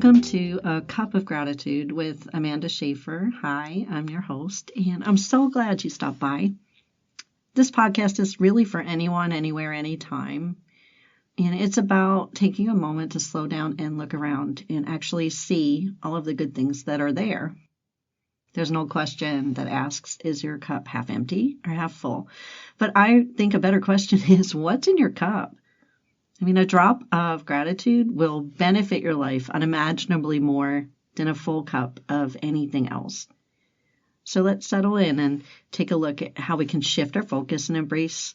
Welcome to A Cup of Gratitude with Amanda Schaefer. Hi, I'm your host, and I'm so glad you stopped by. This podcast is really for anyone, anywhere, anytime, and it's about taking a moment to slow down and look around and actually see all of the good things that are there. There's no question that asks, is your cup half empty or half full? But I think a better question is, what's in your cup? A drop of gratitude will benefit your life unimaginably more than a full cup of anything else. So let's settle in and take a look at how we can shift our focus and embrace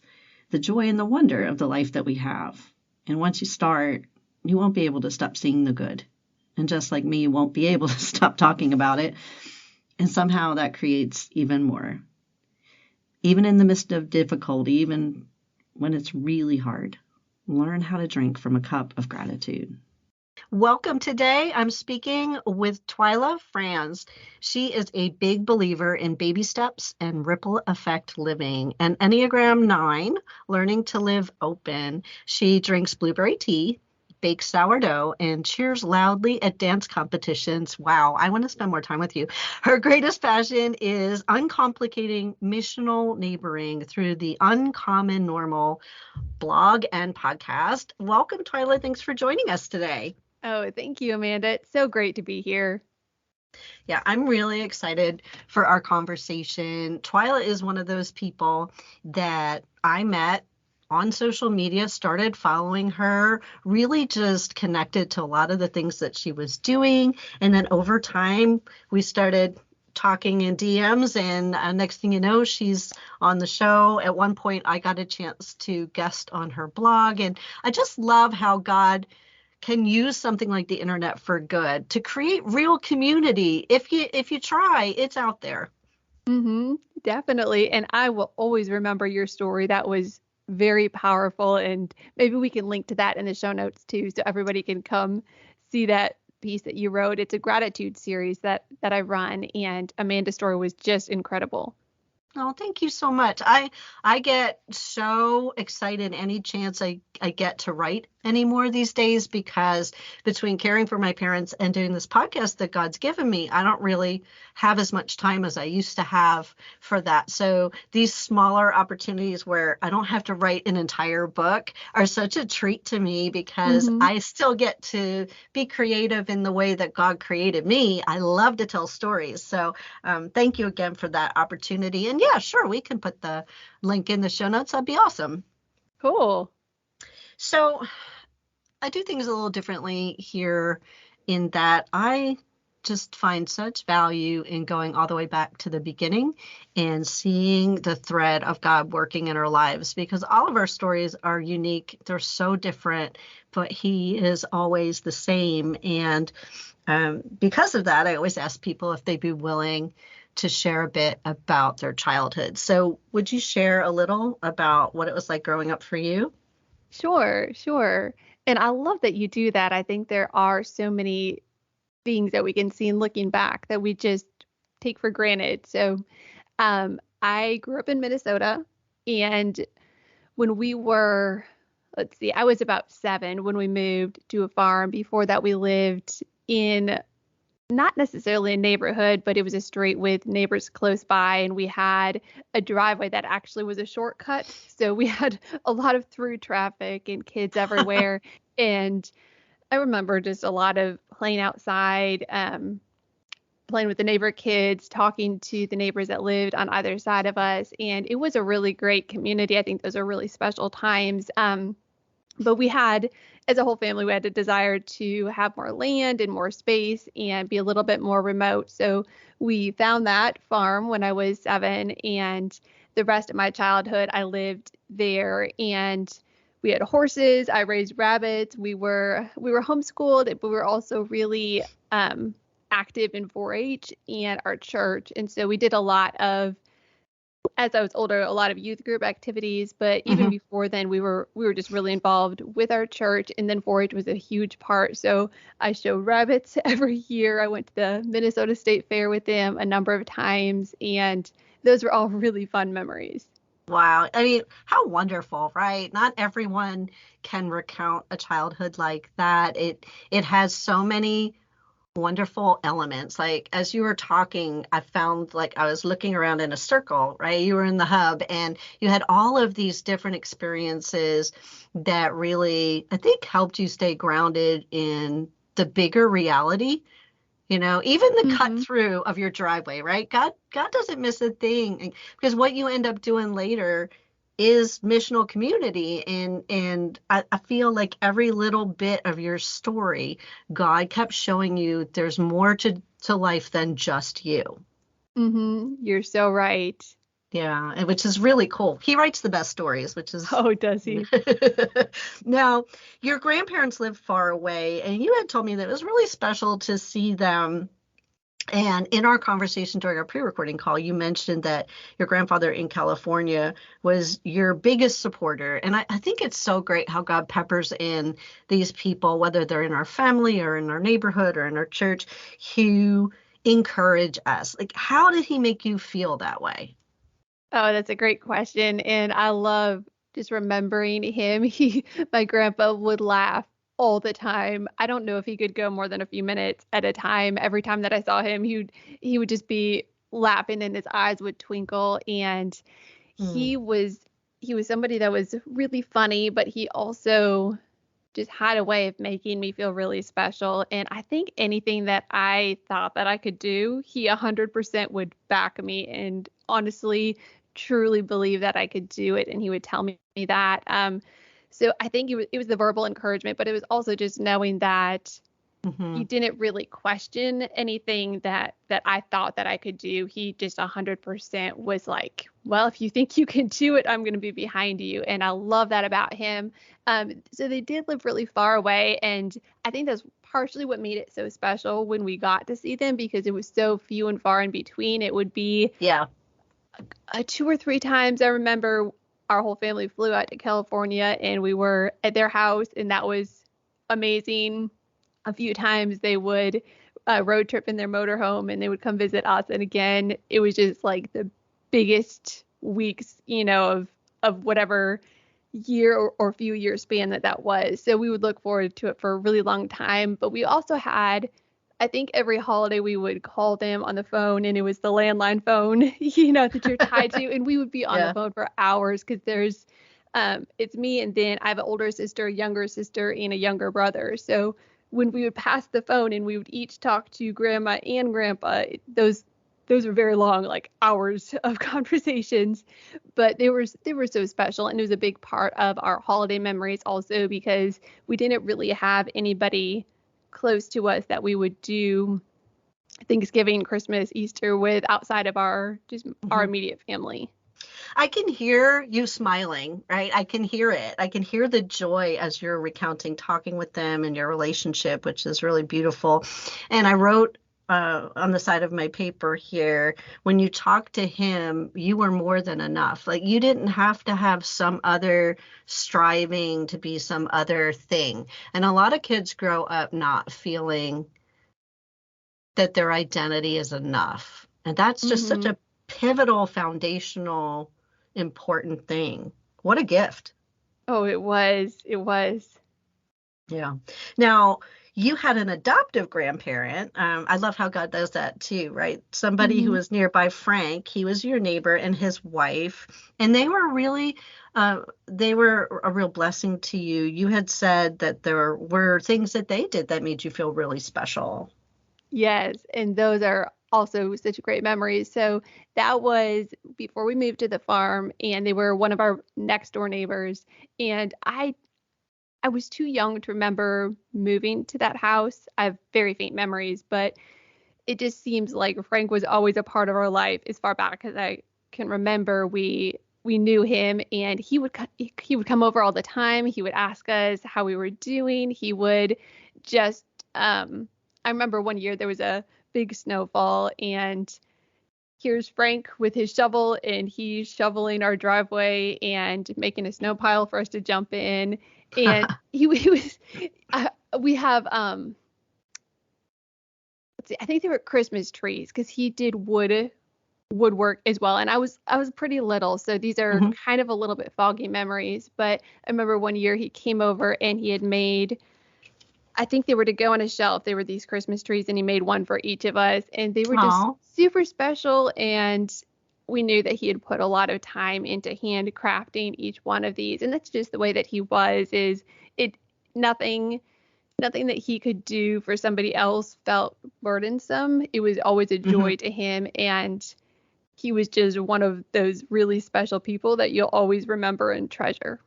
the joy and the wonder of the life that we have. And once you start, you won't be able to stop seeing the good. And just like me, you won't be able to stop talking about it. And somehow that creates even more. Even in the midst of difficulty, even when it's really hard. Learn how to drink from a cup of gratitude. Welcome today. I'm speaking with Twyla Franz. She is a big believer in baby steps and ripple effect living, and Enneagram 9, learning to live open. She drinks blueberry tea, bakes sourdough, and cheers loudly at dance competitions. Wow, I want to spend more time with you. Her greatest passion is uncomplicating missional neighboring through the Uncommon Normal blog and podcast. Welcome, Twyla. Thanks for joining us today. Oh, thank you, Amanda. It's so great to be here. Yeah, I'm really excited for our conversation. Twyla is one of those people that I met on social media, started following her, really just connected to a lot of the things that she was doing. And then over time, we started talking in DMs, and next thing you know, she's on the show. At one point, I got a chance to guest on her blog, and I just love how God can use something like the internet for good to create real community. If you try, it's out there. Definitely. And I will always remember your story. That was very powerful, and maybe we can link to that in the show notes too, so everybody can come see that piece that you wrote. It's a gratitude series that I run, and Amanda's story was just incredible. Oh, thank you so much. I get so excited any chance I get to write anymore these days, because between caring for my parents and doing this podcast that God's given me, I don't really have as much time as I used to have for that. So these smaller opportunities where I don't have to write an entire book are such a treat to me, because I still get to be creative in the way that God created me. I love to tell stories. So thank you again for that opportunity. And yeah, sure, we can put the link in the show notes. That'd be awesome. Cool. So I do things a little differently here, in that I just find such value in going all the way back to the beginning and seeing the thread of God working in our lives, because all of our stories are unique. They're so different, but He is always the same. And because of that, I always ask people if they'd be willing to share a bit about their childhood. So would you share a little about what it was like growing up for you? Sure. And I love that you do that. I think there are so many things that we can see in looking back that we just take for granted. So I grew up in Minnesota, and when we were, I was about 7 when we moved to a farm. Before that, we lived in not necessarily a neighborhood, but it was a street with neighbors close by, and we had a driveway that actually was a shortcut. So we had a lot of through traffic and kids everywhere. And I remember just a lot of playing outside, playing with the neighbor kids, talking to the neighbors that lived on either side of us. And it was a really great community. I think those are really special times. But we had, as a whole family, we had a desire to have more land and more space and be a little bit more remote. So we found that farm when I was 7, and the rest of my childhood I lived there. And we had horses. I raised rabbits. We were homeschooled, but we were also really active in 4-H and our church. And so we did a lot of, as I was older, a lot of youth group activities, but even before then, we were just really involved with our church, and then 4-H was a huge part. So I showed rabbits every year. I went to the Minnesota State Fair with them a number of times, and those were all really fun memories. Wow. How wonderful, right? Not everyone can recount a childhood like that. It has so many wonderful elements. Like as you were talking, I found like I was looking around in a circle, right? You were in the hub and you had all of these different experiences that really, I think, helped you stay grounded in the bigger reality. Even the cut Mm-hmm. through of your driveway, right? God doesn't miss a thing, because what you end up doing later is missional community. And I feel like every little bit of your story, God kept showing you there's more to life than just you. Mm-hmm. You're so right. Yeah, and which is really cool. He writes the best stories, which is Oh, does he? now your grandparents lived far away, and you had told me that it was really special to see them. And in our conversation during our pre-recording call, you mentioned that your grandfather in California was your biggest supporter. And I think it's so great how God peppers in these people, whether they're in our family or in our neighborhood or in our church, who encourage us. Like, how did he make you feel that way? Oh, that's a great question. And I love just remembering him. My grandpa would laugh all the time. I don't know if he could go more than a few minutes at a time. Every time that I saw him, he would just be laughing and his eyes would twinkle. And Hmm. he was somebody that was really funny, but he also just had a way of making me feel really special. And I think anything that I thought that I could do, he 100% would back me and honestly, truly believe that I could do it. And he would tell me that. So I think it was the verbal encouragement, but it was also just knowing that Hmm. he didn't really question anything that I thought that I could do. He just 100% was like, well, if you think you can do it, I'm going to be behind you. And I love that about him. So they did live really far away. And I think that's partially what made it so special when we got to see them, because it was so few and far in between. It would be Yeah. 2 or 3 times. I remember our whole family flew out to California and we were at their house, and that was amazing. A few times they would road trip in their motorhome and they would come visit us. And again, it was just like the biggest weeks, of whatever year or few year span that was. So we would look forward to it for a really long time. But we also had, I think every holiday we would call them on the phone, and it was the landline phone, that you're tied to. And we would be on the Yeah. phone for hours because it's me, and then I have an older sister, a younger sister, and a younger brother. So when we would pass the phone and we would each talk to grandma and grandpa, those were very long, like hours of conversations, but they were so special. And it was a big part of our holiday memories also, because we didn't really have anybody close to us that we would do Thanksgiving, Christmas, Easter with outside of our Mhm. immediate family. I can hear you smiling, right? I can hear it. I can hear the joy as you're recounting, talking with them and your relationship, which is really beautiful. And I wrote on the side of my paper here, when you talked to him, you were more than enough. Like you didn't have to have some other striving to be some other thing. And a lot of kids grow up not feeling that their identity is enough. And that's just such Hmm. a pivotal, foundational, important thing. What a gift. Oh, it was. Yeah. Now, you had an adoptive grandparent. I love how God does that too, right? Somebody who Hmm. was nearby, Frank, he was your neighbor, and his wife, and they were a real blessing to you. You had said that there were things that they did that made you feel really special. Yes, and those are also such great memories. So that was before we moved to the farm, and they were one of our next door neighbors. And I was too young to remember moving to that house. I have very faint memories, but it just seems like Frank was always a part of our life as far back as I can remember. We knew him, and he would come over all the time. He would ask us how we were doing. He would just I remember one year there was a big snowfall, and here's Frank with his shovel, and he's shoveling our driveway and making a snow pile for us to jump in. And he was we have let's see, I think they were Christmas trees because he did woodwork as well. And I was pretty little, so these are Mhm. kind of a little bit foggy memories. But I remember one year he came over and he had made I think they were to go on a shelf. They were these Christmas trees, and he made one for each of us, and they were just Oh, super special. And we knew that he had put a lot of time into handcrafting each one of these, and that's just the way that he was. Is it nothing? Nothing that he could do for somebody else felt burdensome. It was always a hmm. joy to him, and he was just one of those really special people that you'll always remember and treasure.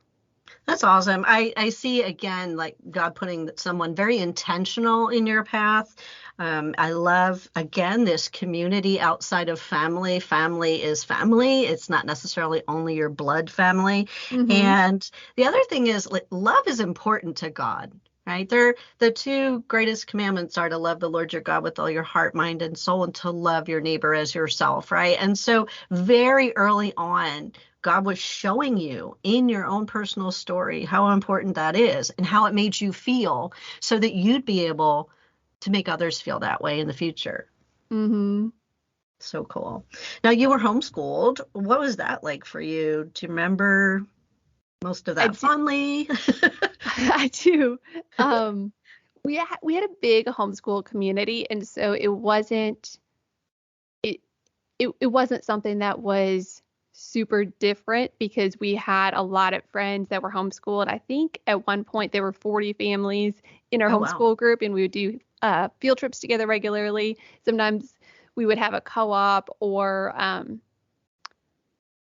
That's awesome. I see again, like God putting someone very intentional in your path. I love, again, this community outside of family. Family is family. It's not necessarily only your blood family. Mm-hmm. And the other thing is, like, love is important to God, right? They're the two greatest commandments are to love the Lord your God with all your heart, mind, and soul, and to love your neighbor as yourself, right? And so very early on, God was showing you in your own personal story how important that is and how it made you feel so that you'd be able to make others feel that way in the future. Mm-hmm. So cool. Now, you were homeschooled. What was that like for you? Do you remember most of I that do. fondly? I do. Um, we had a big homeschool community, and so it it wasn't something that was super different because we had a lot of friends that were homeschooled. I think at one point there were 40 families in our Oh, wow. homeschool group, and we would do field trips together regularly. Sometimes we would have a co-op, or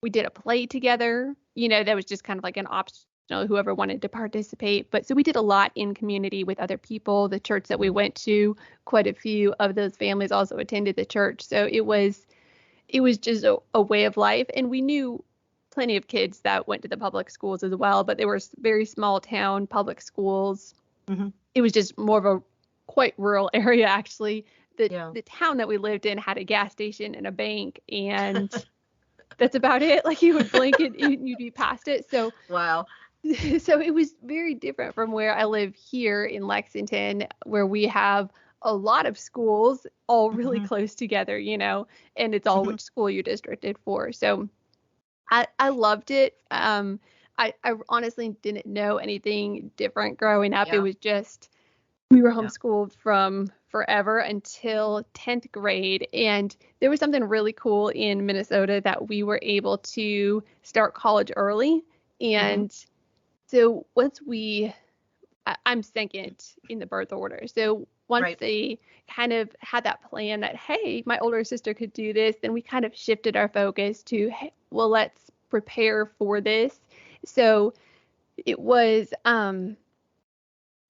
we did a play together. That was just kind of like an optional, whoever wanted to participate. But so we did a lot in community with other people. The church that we went to, quite a few of those families also attended the church. So it was just a way of life. And we knew plenty of kids that went to the public schools as well, but they were very small town public schools. Hmm. It was just more of a quite rural area, actually. The, Yeah. the town that we lived in had a gas station and a bank, and that's about it. Like you would blink and you'd be past it. So, Wow. so it was very different from where I live here in Lexington, where we have a lot of schools all really Hmm. close together, and it's all Hmm. which school you're districted for. So I loved it. I honestly didn't know anything different growing up. It Yeah. was just we were Yeah. homeschooled from forever until 10th grade. And there was something really cool in Minnesota that we were able to start college early. Hmm. And so I'm second in the birth order. So once Right. they kind of had that plan that, hey, my older sister could do this, then we kind of shifted our focus to, hey, well, let's prepare for this. So it was,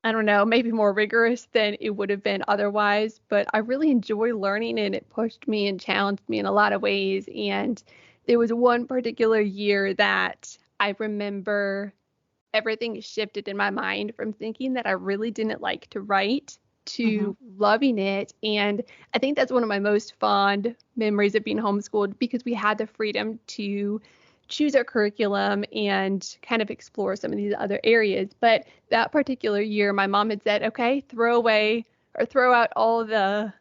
I don't know, maybe more rigorous than it would have been otherwise, but I really enjoy learning, and it pushed me and challenged me in a lot of ways. And there was one particular year that I remember everything shifted in my mind from thinking that I really didn't like to write Hmm. to loving it. And I think that's one of my most fond memories of being homeschooled because we had the freedom to choose our curriculum and kind of explore some of these other areas. But that particular year, my mom had said, okay, throw away or throw out all the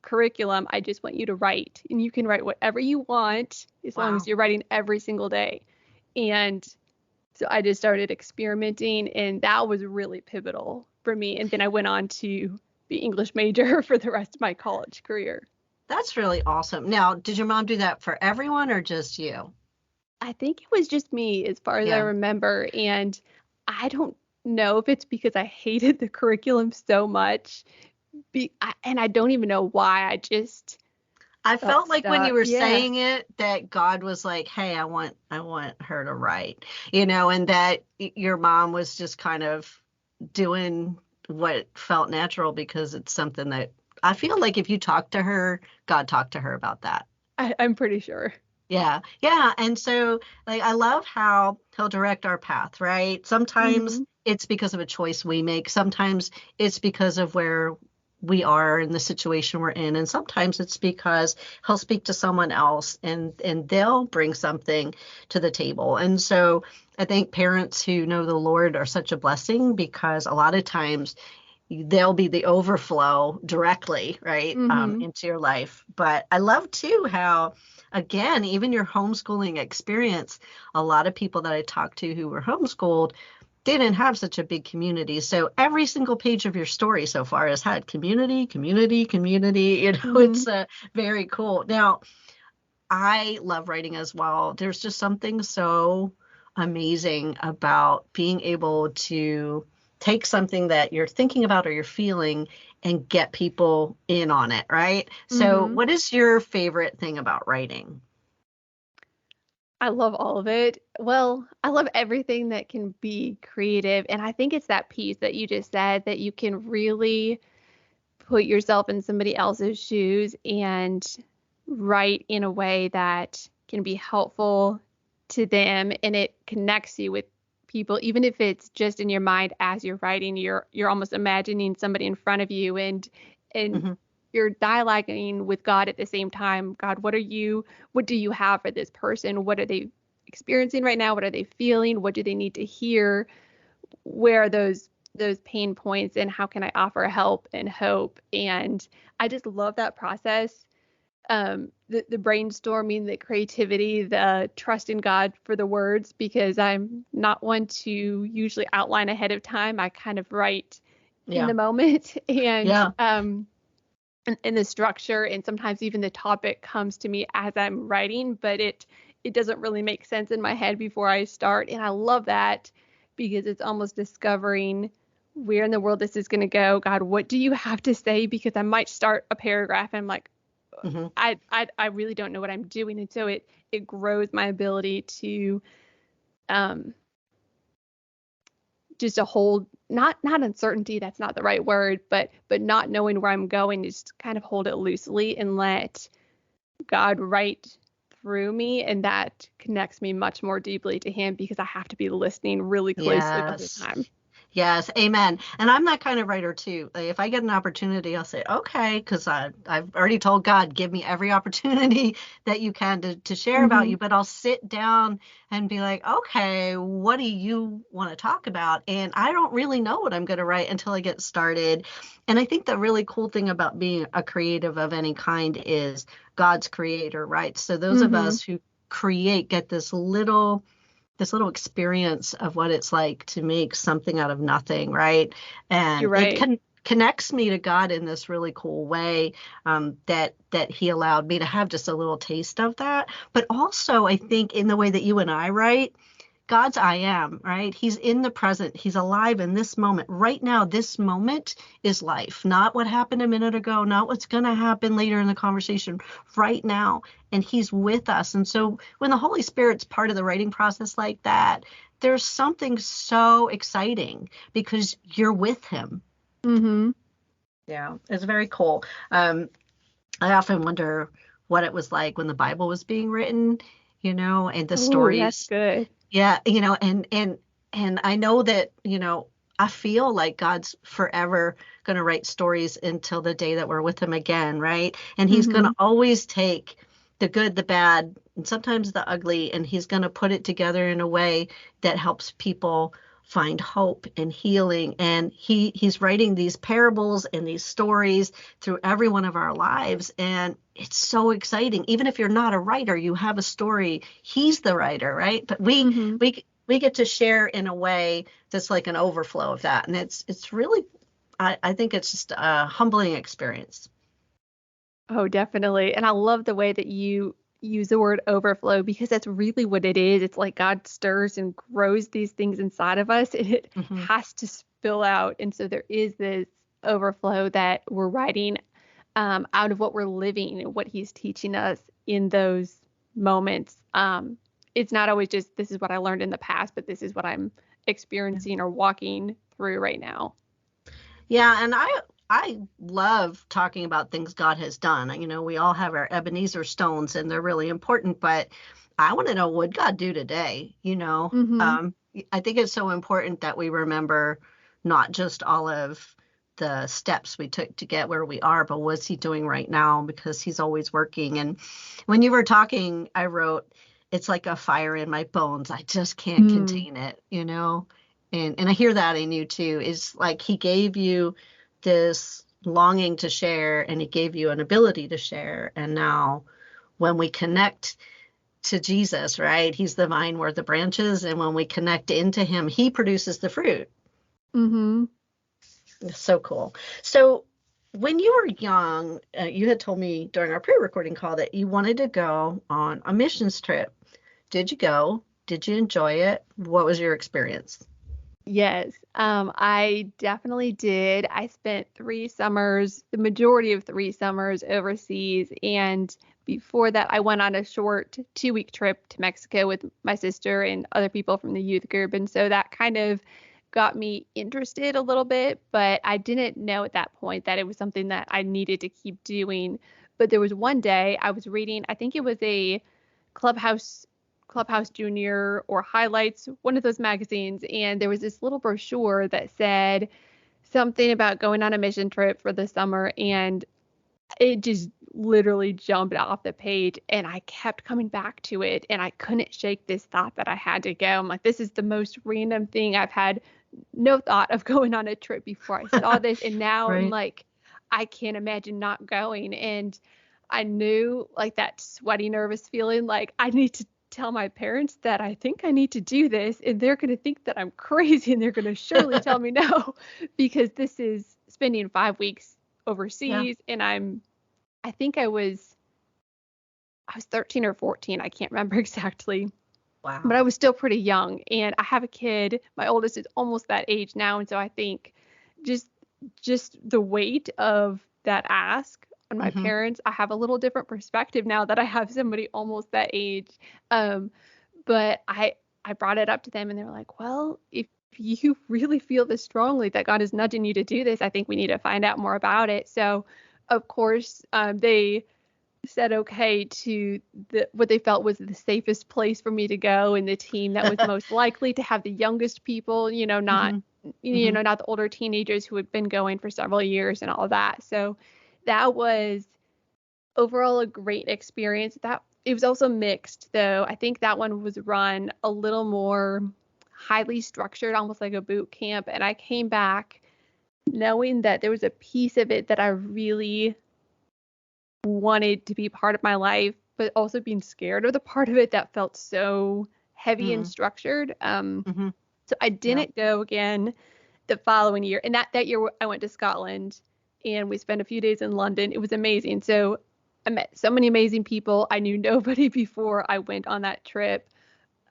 curriculum. I just want you to write, and you can write whatever you want as long as Wow. you're writing every single day. And so I just started experimenting, and that was really pivotal for me. And then I went on to be English major for the rest of my college career. That's really awesome. Now, did your mom do that for everyone or just you? I think it was just me as far as I Yeah. remember. And I don't know if it's because I hated the curriculum so much. And I don't even know why. I just I felt felt like when you stuck. were Yeah. saying it that God was like, "Hey, I want her to write." And that your mom was just kind of doing what felt natural because it's something that I feel like if you talk to her, God talked to her about that. I'm pretty sure. Yeah. Yeah. And so, like, I love how he'll direct our path, right? Sometimes Hmm. it's because of a choice we make. Sometimes it's because of where we are in the situation we're in. And sometimes it's because he'll speak to someone else and they'll bring something to the table. And so I think parents who know the Lord are such a blessing because a lot of times they'll be the overflow directly, right, Hmm. into your life. But I love too how, again, even your homeschooling experience, a lot of people that I talked to who were homeschooled, they didn't have such a big community. So every single page of your story so far has had community, community, community. It's very cool. Now, I love writing as well. There's just something so amazing about being able to take something that you're thinking about or you're feeling and get people in on it, right? So what is your favorite thing about writing? I love all of it. Well, I love everything that can be creative. And I think it's that piece that you just said that you can really put yourself in somebody else's shoes and write in a way that can be helpful to them, and it connects you with people, even if it's just in your mind as you're writing. You're almost imagining somebody in front of you, and Mm-hmm. you're dialoguing with God at the same time. God, what do you have for this person? What are they experiencing right now? What are they feeling? What do they need to hear? Where are those pain points, and how can I offer help and hope? And I just love that process. The brainstorming, the creativity, the trust in God for the words, because I'm not one to usually outline ahead of time. I kind of write in Yeah. the moment, and Yeah. and the structure, and sometimes even the topic comes to me as I'm writing, but it doesn't really make sense in my head before I start. And I love that because it's almost discovering where in the world this is going to go. God, what do you have to say? Because I might start a paragraph and I'm like, Mm-hmm. I really don't know what I'm doing. And so it grows my ability to um just to hold, not uncertainty, that's not the right word, but not knowing where I'm going, just kind of hold it loosely and let God write through me, and that connects me much more deeply to him because I have to be listening really closely the whole Yes. time. Yes, amen. And I'm that kind of writer too. Like, if I get an opportunity, I'll say, okay, because I've already told God, give me every opportunity that you can to share about Mm-hmm. you. But I'll sit down and be like, okay, what do you want to talk about? And I don't really know what I'm going to write until I get started. And I think the really cool thing about being a creative of any kind is God's creator, right? So those of Mm-hmm. us who create get this little experience of what it's like to make something out of nothing, right? You're And it right. connects me to God in this really cool way, that He allowed me to have just a little taste of that. But also, I think in the way that you and I write, God's I am, right? He's in the present. He's alive in this moment. Right now, this moment is life, not what happened a minute ago, not what's going to happen later in the conversation, right now. And he's with us. And so when the Holy Spirit's part of the writing process like that, there's something so exciting because you're with him. Mm-hmm. Yeah, it's very cool. I often wonder what it was like when the Bible was being written, and the Oh, that's stories. good. Yeah, and I know that, I feel like God's forever going to write stories until the day that we're with him again, right? And he's going Mm-hmm. to always take the good, the bad, and sometimes the ugly, and he's going to put it together in a way that helps people find hope and healing. And he's writing these parables and these stories through every one of our lives, and it's so exciting. Even if you're not a writer, you have a story. He's the writer, right? But we Mm-hmm. we we get to share in a way that's like an overflow of that, and it's really, I think it's just a humbling experience. Oh, definitely. And I love the way that you use the word overflow because that's really what it is. It's like God stirs and grows these things inside of us, and it Hmm. has to spill out. And so there is this overflow that we're writing out of what we're living and what he's teaching us in those moments. It's not always just this is what I learned in the past, but this is what I'm experiencing or walking through right now. Yeah, and I love talking about things God has done. We all have our Ebenezer stones, and they're really important, but I want to know, what God do today? Mm-hmm. I think it's so important that we remember not just all of the steps we took to get where we are, but what's he doing right now? Because he's always working. And when you were talking, I wrote, it's like a fire in my bones. I just can't Mm. contain it. And I hear that in you too. Is like he gave you this longing to share, and he gave you an ability to share. And now when we connect to Jesus, right? He's the vine, we're the branches, and when we connect into him, he produces the fruit. Mm-hmm. So cool. So when you were young, you had told me during our pre-recording call that you wanted to go on a missions trip. Did you go? Did you enjoy it? What was your experience? Yes, I definitely did. I spent 3 summers, the majority of 3 summers overseas. And before that, I went on a short 2-week trip to Mexico with my sister and other people from the youth group. And so that kind of got me interested a little bit, but I didn't know at that point that it was something that I needed to keep doing. But there was one day I was reading, I think it was a Clubhouse Junior or Highlights, one of those magazines, and there was this little brochure that said something about going on a mission trip for the summer, and it just literally jumped off the page, and I kept coming back to it, and I couldn't shake this thought that I had to go. I'm like, this is the most random thing. I've had no thought of going on a trip before I saw this, and now I'm Right. like, I can't imagine not going. And I knew like that sweaty, nervous feeling, like I need to tell my parents that I think I need to do this, and they're going to think that I'm crazy, and they're going to surely tell me no, because this is spending 5 weeks Yeah. overseas, and I think I was 13 or 14. I can't remember exactly, but Wow. I was still pretty young, and I have a kid. My oldest is almost that age now, and so I think just just the weight of that ask on my Mm-hmm. parents, I have a little different perspective now that I have somebody almost that age. Um, but I brought it up to them, and they were like, "Well, if you really feel this strongly that God is nudging you to do this, I think we need to find out more about it." So, of course, they said okay to what they felt was the safest place for me to go, and the team that was most likely to have the youngest people, not Mm-hmm. Mm-hmm. not the older teenagers who had been going for several years and all of that. So that was overall a great experience. That it was also mixed though. I think that one was run a little more highly structured, almost like a boot camp, and I came back knowing that there was a piece of it that I really wanted to be part of my life, but also being scared of the part of it that felt so heavy and structured. Mm-hmm. So I Yeah. didn't go again the following year. And that year I went to Scotland, and we spent a few days in London. It was amazing. So I met so many amazing people. I knew nobody before I went on that trip.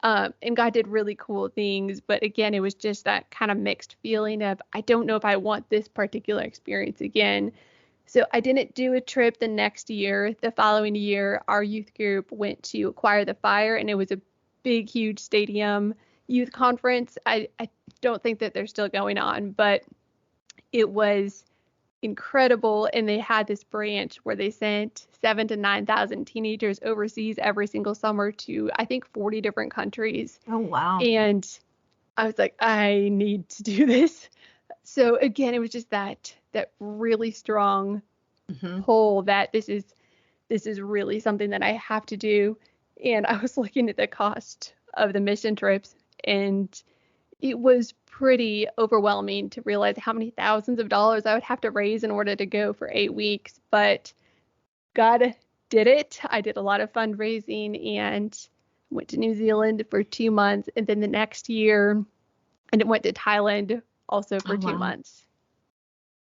And God did really cool things. But again, it was just that kind of mixed feeling of, I don't know if I want this particular experience again. So I didn't do a trip the next year. The following year, our youth group went to Acquire the Fire, and it was a big, huge stadium youth conference. I don't think that they're still going on, but it was incredible. And they had this branch where they sent 7 to 9,000 teenagers overseas every single summer to, I think, 40 different countries. Oh, wow. And I was like, I need to do this. So again, it was just that really strong Mm-hmm. pull that this is really something that I have to do. And I was looking at the cost of the mission trips, and it was pretty overwhelming to realize how many thousands of dollars I would have to raise in order to go for 8 weeks. But God did it. I did a lot of fundraising and went to New Zealand for 2 months. And then the next year, and went to Thailand also for Oh, two wow. months.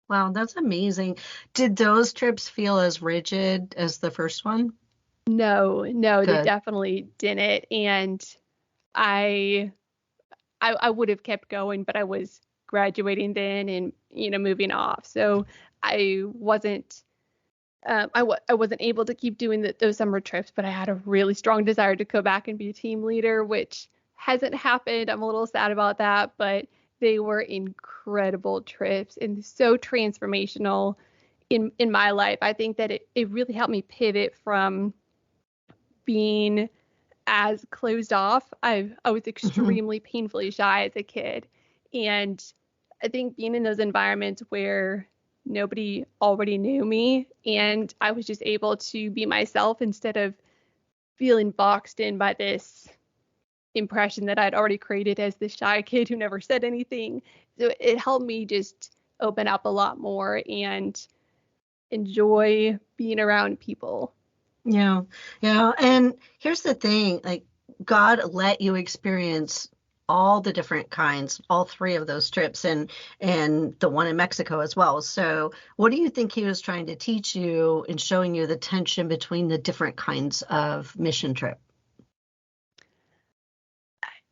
Wow, that's amazing. Did those trips feel as rigid as the first one? No, no, they Good. definitely didn't. And I I would have kept going, but I was graduating then and moving off. So I wasn't I wasn't able to keep doing those summer trips, but I had a really strong desire to go back and be a team leader, which hasn't happened. I'm a little sad about that, but they were incredible trips and so transformational in my life. I think that it really helped me pivot from being as closed off. I was Mm-hmm. extremely painfully shy as a kid. And I think being in those environments where nobody already knew me and I was just able to be myself instead of feeling boxed in by this impression that I'd already created as this shy kid who never said anything. So it helped me just open up a lot more and enjoy being around people. Yeah. Yeah. And here's the thing, like God let you experience all the different kinds, all three of those trips and the one in Mexico as well. So what do you think he was trying to teach you in showing you the tension between the different kinds of mission trip?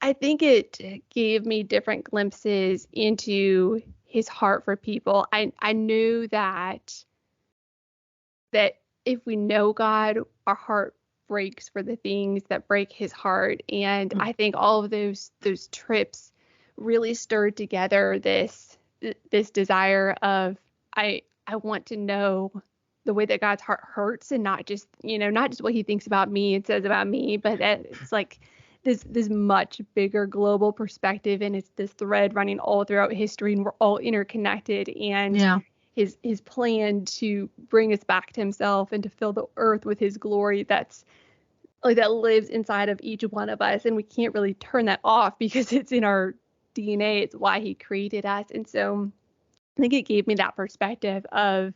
I think it gave me different glimpses into his heart for people. I knew that if we know God, our heart breaks for the things that break his heart. And Mm. I think all of those trips really stirred together this desire of I want to know the way that God's heart hurts, and not just, not just what he thinks about me and says about me, but that it's like this much bigger global perspective, and it's this thread running all throughout history, and we're all interconnected. And Yeah. his plan to bring us back to himself and to fill the earth with his glory, that's like that lives inside of each one of us, and we can't really turn that off because it's in our DNA. It's why he created us. And so I think it gave me that perspective of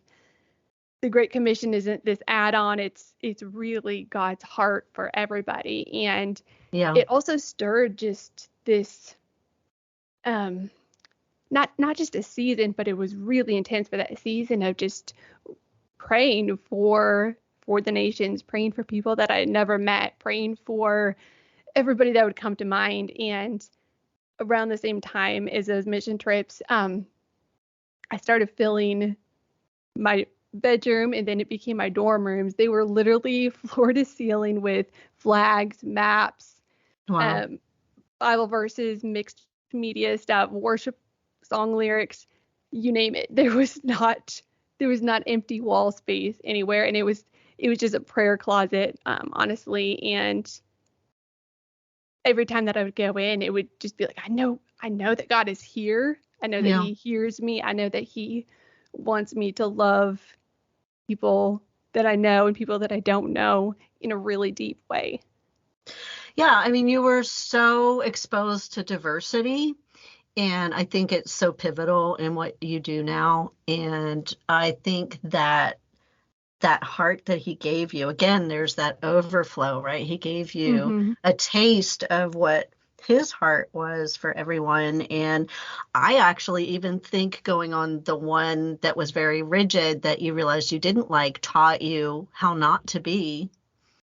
the Great Commission isn't this add-on, it's really God's heart for everybody. And Yeah. it also stirred just this um not just a season, but it was really intense for that season of just praying for the nations, praying for people that I had never met, praying for everybody that would come to mind. And around the same time as those mission trips, I started filling my bedroom, and then it became my dorm rooms. They were literally floor to ceiling with flags, maps, Wow. um, Bible verses, mixed media stuff, worship song lyrics, you name it. There was not empty wall space anywhere, and it was just a prayer closet, honestly. And every time that I would go in, it would just be like, I know that God is here. I know that Yeah. he hears me. I know that he wants me to love people that I know and people that I don't know in a really deep way. Yeah. I mean, you were so exposed to diversity. And I think it's so pivotal in what you do now. And I think that that heart that he gave you, again, there's that overflow, right? He gave you Mm-hmm. a taste of what his heart was for everyone. And I actually even think going on the one that was very rigid that you realized you didn't like taught you how not to be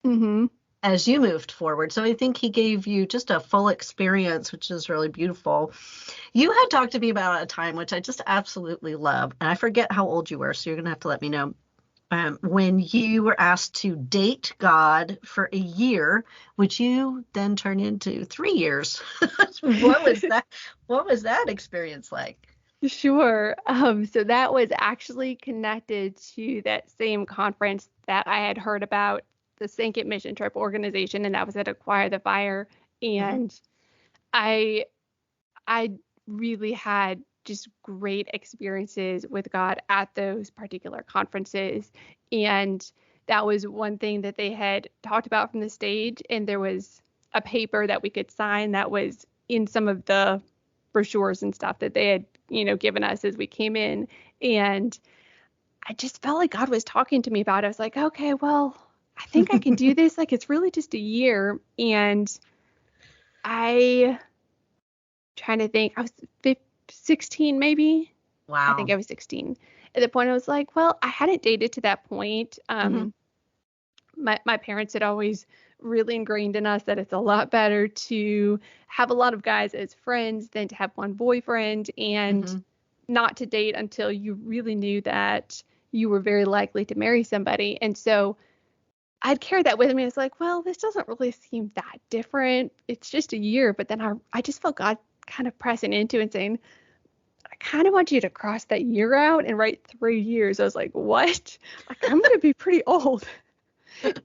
Mm-hmm. as you moved forward. So I think he gave you just a full experience, which is really beautiful. You had talked to me about a time which I just absolutely love, and I forget how old you were, so you're going to have to let me know. When you were asked to date God for a year, which you then turned into 3 years. What was that? What was that experience like? Sure. So that was actually connected to that same conference that I had heard about, the Sankit Mission Trip organization, and that was at Acquire the Fire. Hmm. And I I really had just great experiences with God at those particular conferences. And that was one thing that they had talked about from the stage. And there was a paper that we could sign that was in some of the brochures and stuff that they had, given us as we came in. And I just felt like God was talking to me about it. I was like, okay, well, I think I can do this. Like, it's really just a year. And I trying to think, I was 16 maybe. I think Wow. I was 16. At the point I was like, well, I hadn't dated to that point. Hmm. My parents had always really ingrained in us that it's a lot better to have a lot of guys as friends than to have one boyfriend, and Hmm. not to date until you really knew that you were very likely to marry somebody. And so I'd carried that with me. It's like, well, this doesn't really seem that different. It's just a year. But then I just felt God kind of pressing into and saying, I kind of want you to cross that year out and write 3 years. I was like, what? Like, I'm going to be pretty old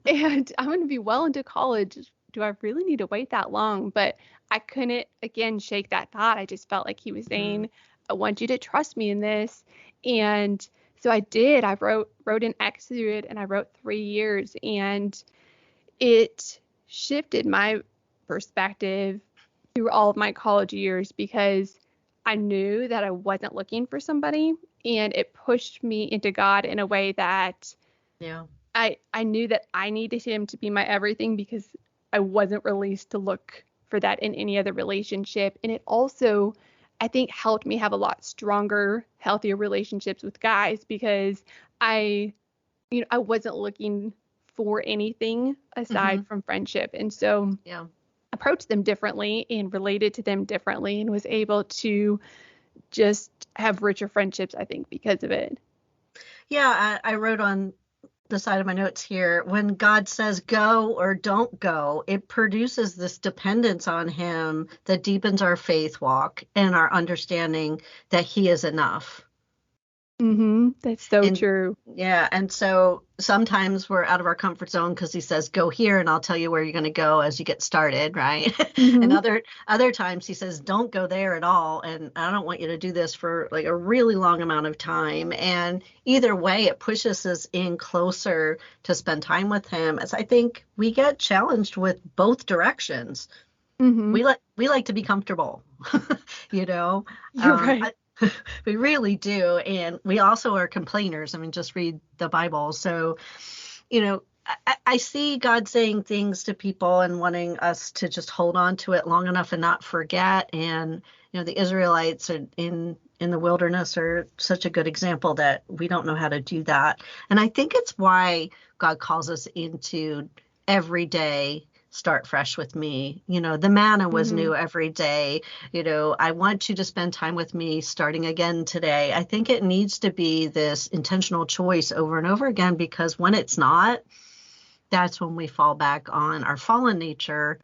and I'm going to be well into college. Do I really need to wait that long? But I couldn't, again, shake that thought. I just felt like he was Hmm. saying, I want you to trust me in this. And so I did. I wrote an X through it, and I wrote 3 years. And it shifted my perspective through all of my college years, because I knew that I wasn't looking for somebody, and it pushed me into God in a way that Yeah. I knew that I needed him to be my everything because I wasn't released to look for that in any other relationship. And it also, I think, helped me have a lot stronger, healthier relationships with guys because I wasn't looking for anything aside Mhm. from friendship. And so Yeah. approached them differently and related to them differently and was able to just have richer friendships, I think, because of it. Yeah, I wrote on the side of my notes here, when God says go or don't go, it produces this dependence on him that deepens our faith walk and our understanding that he is enough. That's so And true. yeah, and so sometimes we're out of our comfort zone because he says, go here and I'll tell you where you're going to go as you get started, right? And hmm other times he says, don't go there at all. And I don't want you to do this for like a really long amount of time. And either way, it pushes us in closer to spend time with him. As I think we get challenged with both directions. hmm We like to be comfortable, you know. You're right. I, we really do, and we also are complainers. I mean, just read the Bible. So, you know, I see God saying things to people and wanting us to just hold on to it long enough and not forget. And the Israelites are in the wilderness are such a good example that we don't know how to do that. And I think it's why God calls us into every day. Start fresh with me. The manna was hmm new every day. I want you to spend time with me starting again today. I think it needs to be this intentional choice over and over again, because when it's not, that's when we fall back on our fallen nature,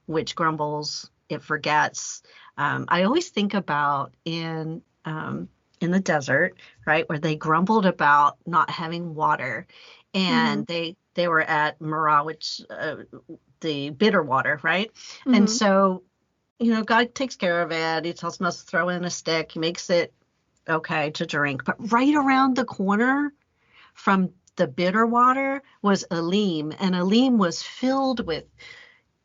which grumbles, it forgets. I always think about in the desert, right, where they grumbled about not having water, hmm and they were at Marah, which the bitter water, right? And hmm so, God takes care of it. He tells them to throw in a stick. He makes it okay to drink. But right around the corner from the bitter water was Elim, and Elim was filled with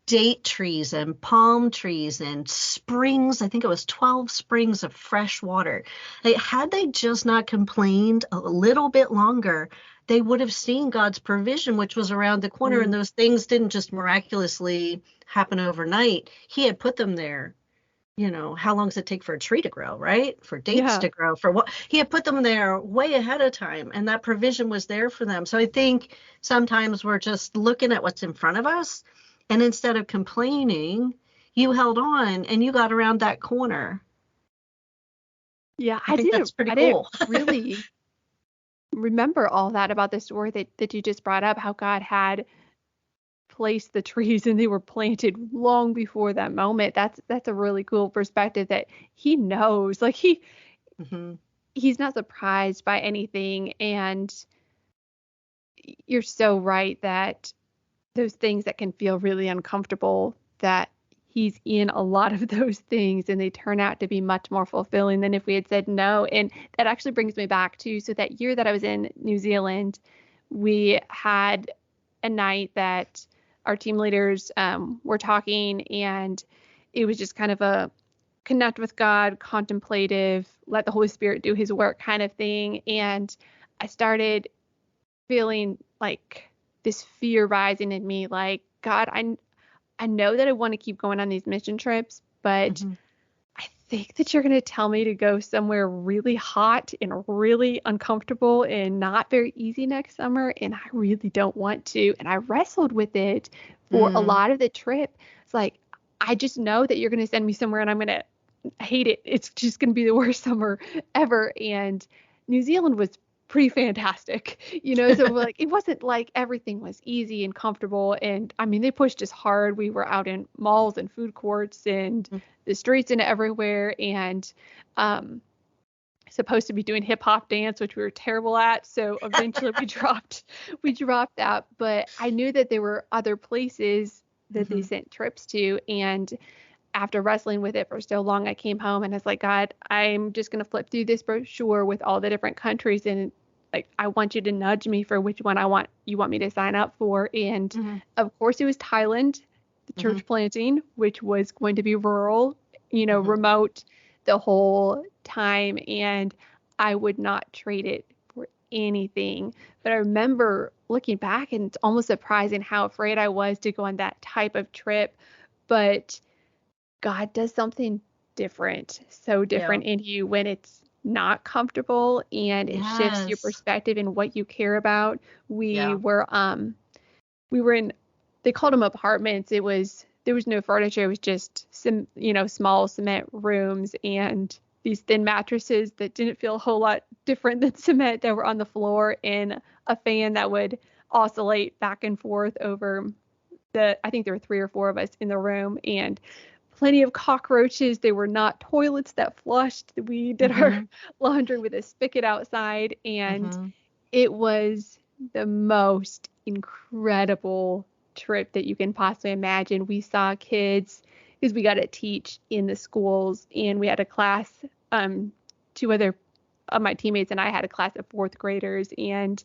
date trees and palm trees and springs. I think it was 12 springs of fresh water. Had they just not complained a little bit longer, they would have seen God's provision, which was around the corner. And those things didn't just miraculously happen overnight. He had put them there. How long does it take for a tree to grow, right? For dates Yeah. to grow, for what? He had put them there way ahead of time, and that provision was there for them. So I think sometimes we're just looking at what's in front of us, and instead of complaining, you held on and you got around that corner. Yeah. I think that's pretty I didn't cool. really remember all that about the story that you just brought up, how God had placed the trees and they were planted long before that moment. That's a really cool perspective that he knows. Like hmm he's not surprised by anything. And you're so right that those things that can feel really uncomfortable, that he's in a lot of those things and they turn out to be much more fulfilling than if we had said no. And that actually brings me back to, so that year that I was in New Zealand, we had a night that our team leaders were talking, and it was just kind of a connect with God, contemplative, let the Holy Spirit do his work kind of thing. And I started feeling like this fear rising in me, like, God, I know that I want to keep going on these mission trips, but hmm I think that you're going to tell me to go somewhere really hot and really uncomfortable and not very easy next summer. And I really don't want to. And I wrestled with it for a mm lot of the trip. It's like, I just know that you're going to send me somewhere and I'm going to hate it. It's just going to be the worst summer ever. And New Zealand was pretty fantastic, so like it wasn't like everything was easy and comfortable. And I mean, they pushed us hard. We were out in malls and food courts and the streets and everywhere, and um supposed to be doing hip hop dance, which we were terrible at. So eventually we dropped that. But I knew that there were other places that they hmm sent trips to. And after wrestling with it for so long, I came home and I was like, God, I'm just going to flip through this brochure with all the different countries. And like, I want you to nudge me for which one you want me to sign up for. And hmm of course it was Thailand, the hmm church planting, which was going to be rural, hmm remote the whole time. And I would not trade it for anything. But I remember looking back and it's almost surprising how afraid I was to go on that type of trip. But God does something different, so Yeah. different in you when it's not comfortable and it shifts your Yes. perspective and what you care about. We Yeah. were we were in, they called them apartments. There was no furniture. It was just some, small cement rooms and these thin mattresses that didn't feel a whole lot different than cement that were on the floor, and a fan that would oscillate back and forth over I think there were 3 or 4 of us in the room, and plenty of cockroaches. They were not toilets that flushed. We did our Mm-hmm. laundry with a spigot outside, and Mm-hmm. it was the most incredible trip that you can possibly imagine. We saw kids, because we got to teach in the schools, and we had a class, 2 other of my teammates and I had a class of 4th graders, and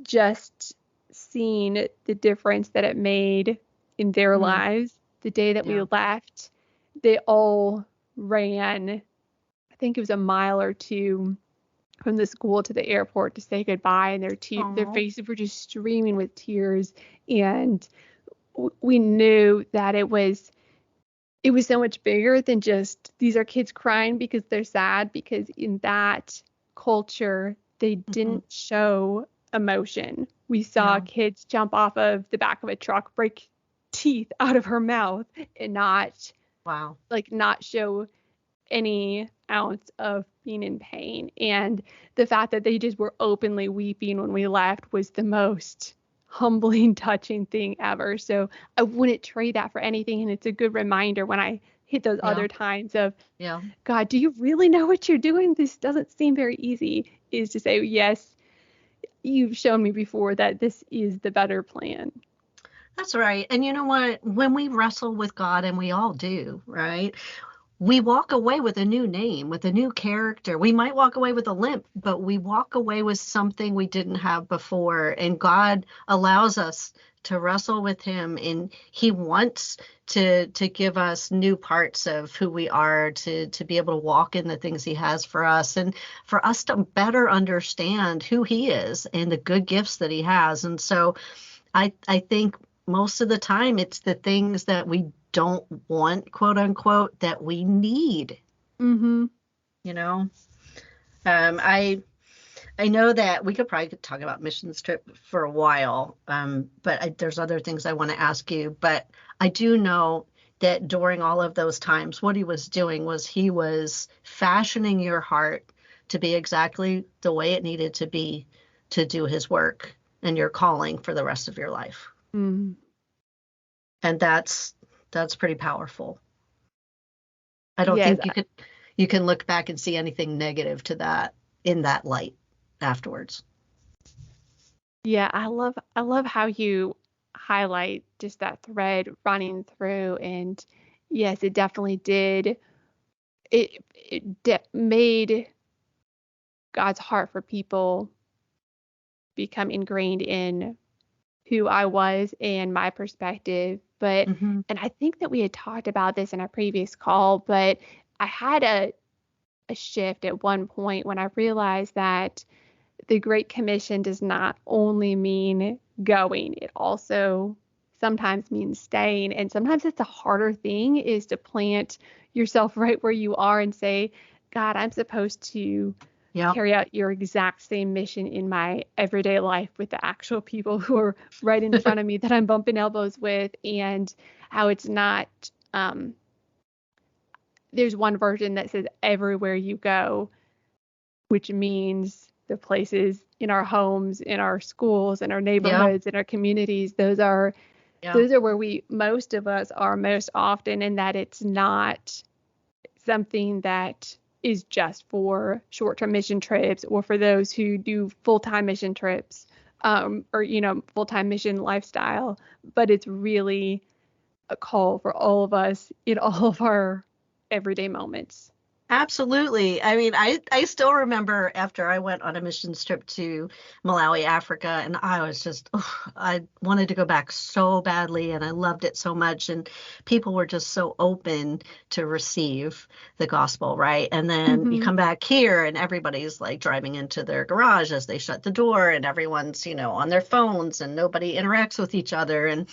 just seeing the difference that it made in their Mm-hmm. lives. The day that we Yeah. left, they all ran, I think it was a mile or 2 from the school to the airport to say goodbye, and their Oh. faces were just streaming with tears. And we knew that it was so much bigger than just these are kids crying because they're sad, because in that culture they Mm-hmm. didn't show emotion. We saw Yeah. kids jump off of the back of a truck, break teeth out of her mouth, and Wow. not show any ounce of being in pain. And the fact that they just were openly weeping when we left was the most humbling, touching thing ever. So I wouldn't trade that for anything. And it's a good reminder when I hit those Yeah. other times of, Yeah. God, do you really know what you're doing? This doesn't seem very easy. Is to say, yes, you've shown me before that this is the better plan. That's right. And you know what? When we wrestle with God, and we all do, right? We walk away with a new name, with a new character. We might walk away with a limp, but we walk away with something we didn't have before. And God allows us to wrestle with him, and he wants to give us new parts of who we are, to be able to walk in the things he has for us, and for us to better understand who he is and the good gifts that he has. And so I think most of the time it's the things that we don't want, quote unquote, that we need, Mm-hmm. you know. I know that we could probably talk about missions trip for a while, but there's other things I want to ask you. But I do know that during all of those times, what he was doing was he was fashioning your heart to be exactly the way it needed to be to do his work and your calling for the rest of your life. Mm-hmm. And that's pretty powerful. I don't Yes. think you can look back and see anything negative to that in that light afterwards. Yeah, I love how you highlight just that thread running through. And yes, it definitely did. It made God's heart for people become ingrained in who I was and my perspective. But Hmm. and I think that we had talked about this in our previous call, but I had a shift at one point when I realized that the Great Commission does not only mean going, it also sometimes means staying. And sometimes it's a harder thing, is to plant yourself right where you are and say, God, I'm supposed to Yep. carry out your exact same mission in my everyday life with the actual people who are right in front of me that I'm bumping elbows with. And how it's not, um, there's one version that says everywhere you go, which means the places in our homes, in our schools, in our Yep. neighborhoods, in our communities. Yeah. Those are where most of us are most often, and that it's not something that is just for short-term mission trips or for those who do full-time mission trips, or full-time mission lifestyle, but it's really a call for all of us in all of our everyday moments. Absolutely. I mean, I still remember after I went on a missions trip to Malawi, Africa, and I was just, I wanted to go back so badly, and I loved it so much. And people were just so open to receive the gospel, right? And then you Hmm. come back here, and everybody's like driving into their garage as they shut the door, and everyone's, on their phones, and nobody interacts with each other. And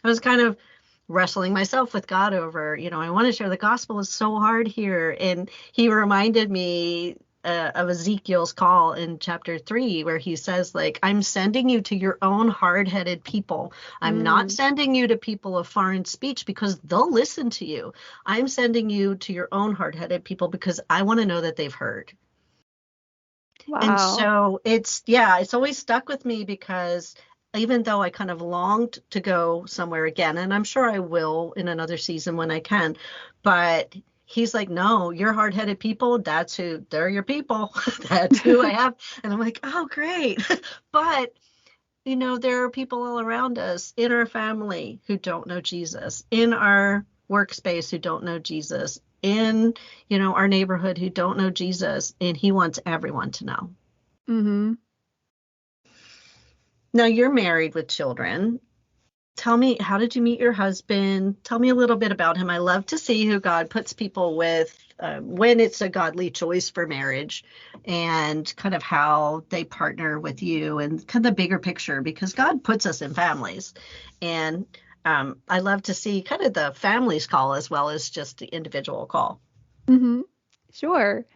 I was kind of wrestling myself with God over, I want to share the gospel. Is so hard here. And he reminded me of Ezekiel's call in chapter 3, where he says, like, I'm sending you to your own hard-headed people. I'm not Mm. sending you to people of foreign speech because they'll listen to you. I'm sending you to your own hard-headed people because I want to know that they've heard. And Wow. so it's always stuck with me because even though I kind of longed to go somewhere again, and I'm sure I will in another season when I can, but he's like, no, you're hard-headed people. They're your people. That's who I have. And I'm like, oh, great. But, there are people all around us in our family who don't know Jesus, in our workspace who don't know Jesus, in, our neighborhood who don't know Jesus, and he wants everyone to know. Hmm. Now you're married with children. Tell me, how did you meet your husband? Tell me a little bit about him. I love to see who God puts people with when it's a godly choice for marriage, and kind of how they partner with you, and kind of the bigger picture, because God puts us in families. And I love to see kind of the family's call as well as just the individual call. Hmm. Sure.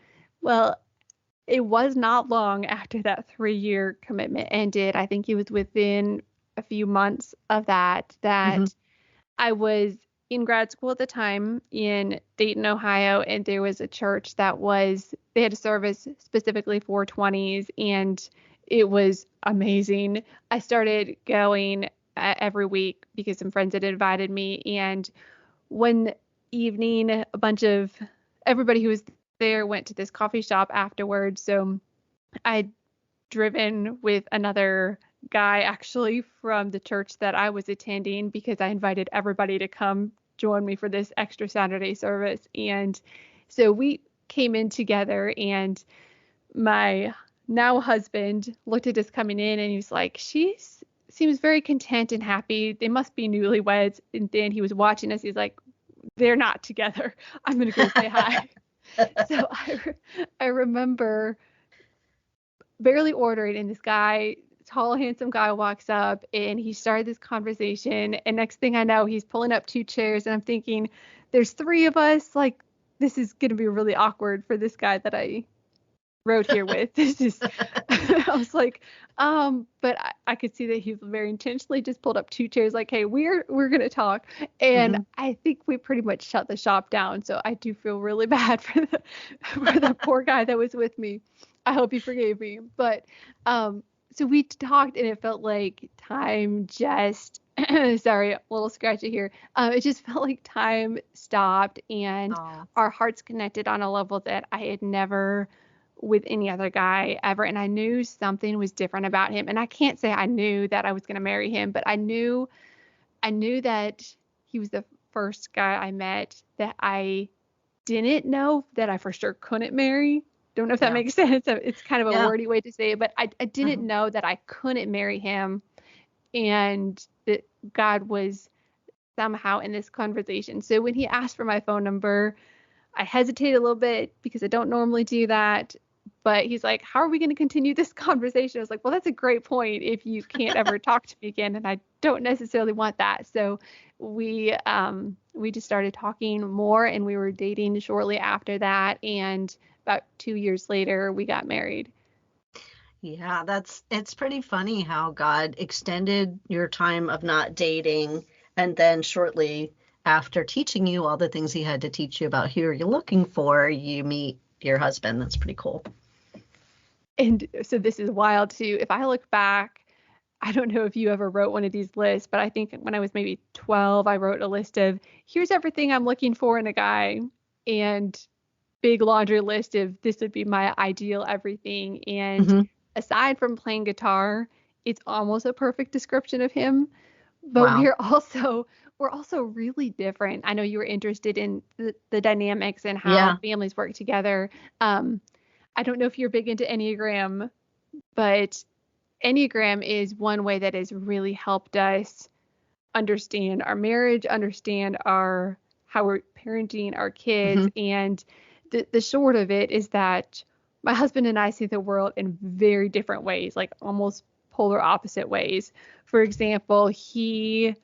Well, it was not long after that 3-year commitment ended. I think it was within a few months of that Hmm. I was in grad school at the time in Dayton, Ohio, and there was a church they had a service specifically for 20s, and it was amazing. I started going every week because some friends had invited me, and one evening, a bunch of everybody who was there went to this coffee shop afterwards. So I'd driven with another guy actually from the church that I was attending because I invited everybody to come join me for this extra Saturday service. And so we came in together, and my now husband looked at us coming in, and he was like, seems very content and happy. They must be newlyweds. And then he was watching us. He's like, they're not together. I'm going to go say hi. So I remember barely ordering, and this guy, tall, handsome guy, walks up, and he started this conversation. And next thing I know, he's pulling up 2 chairs, and I'm thinking, there's 3 of us. Like, this is going to be really awkward for this guy that I rode here with. This is, I was like, but I could see that he very intentionally just pulled up 2 chairs, like, hey, we're gonna talk. And Hmm. I think we pretty much shut the shop down. So I do feel really bad for the poor guy that was with me. I hope he forgave me. But so we talked, and it felt like time just sorry, a little scratchy here. It just felt like time stopped, and Oh. our hearts connected on a level that I had never with any other guy ever. And I knew something was different about him. And I can't say I knew that I was going to marry him, but I knew that he was the first guy I met that I didn't know that I for sure couldn't marry. Don't know if that Yeah. makes sense. It's kind of a Yeah. wordy way to say it, but I didn't Uh-huh. know that I couldn't marry him, and that God was somehow in this conversation. So when he asked for my phone number, I hesitated a little bit because I don't normally do that. But he's like, how are we going to continue this conversation? I was like, well, that's a great point if you can't ever talk to me again. And I don't necessarily want that. So we just started talking more, and we were dating shortly after that. And about 2 years later, we got married. Yeah, it's pretty funny how God extended your time of not dating, and then shortly after teaching you all the things he had to teach you about who you're looking for, you meet your husband. That's pretty cool. And so this is wild too. If I look back, I don't know if you ever wrote one of these lists, but I think when I was maybe 12, I wrote a list of here's everything I'm looking for in a guy, and big laundry list of this would be my ideal everything. And Hmm. aside from playing guitar, it's almost a perfect description of him. But Wow. we're also we're also really different. I know you were interested in the dynamics and how Yeah. families work together. I don't know if you're big into Enneagram, but Enneagram is one way that has really helped us understand our marriage, understand our how we're parenting our kids. Hmm. And the short of it is that my husband and I see the world in very different ways, like almost polar opposite ways. For example, he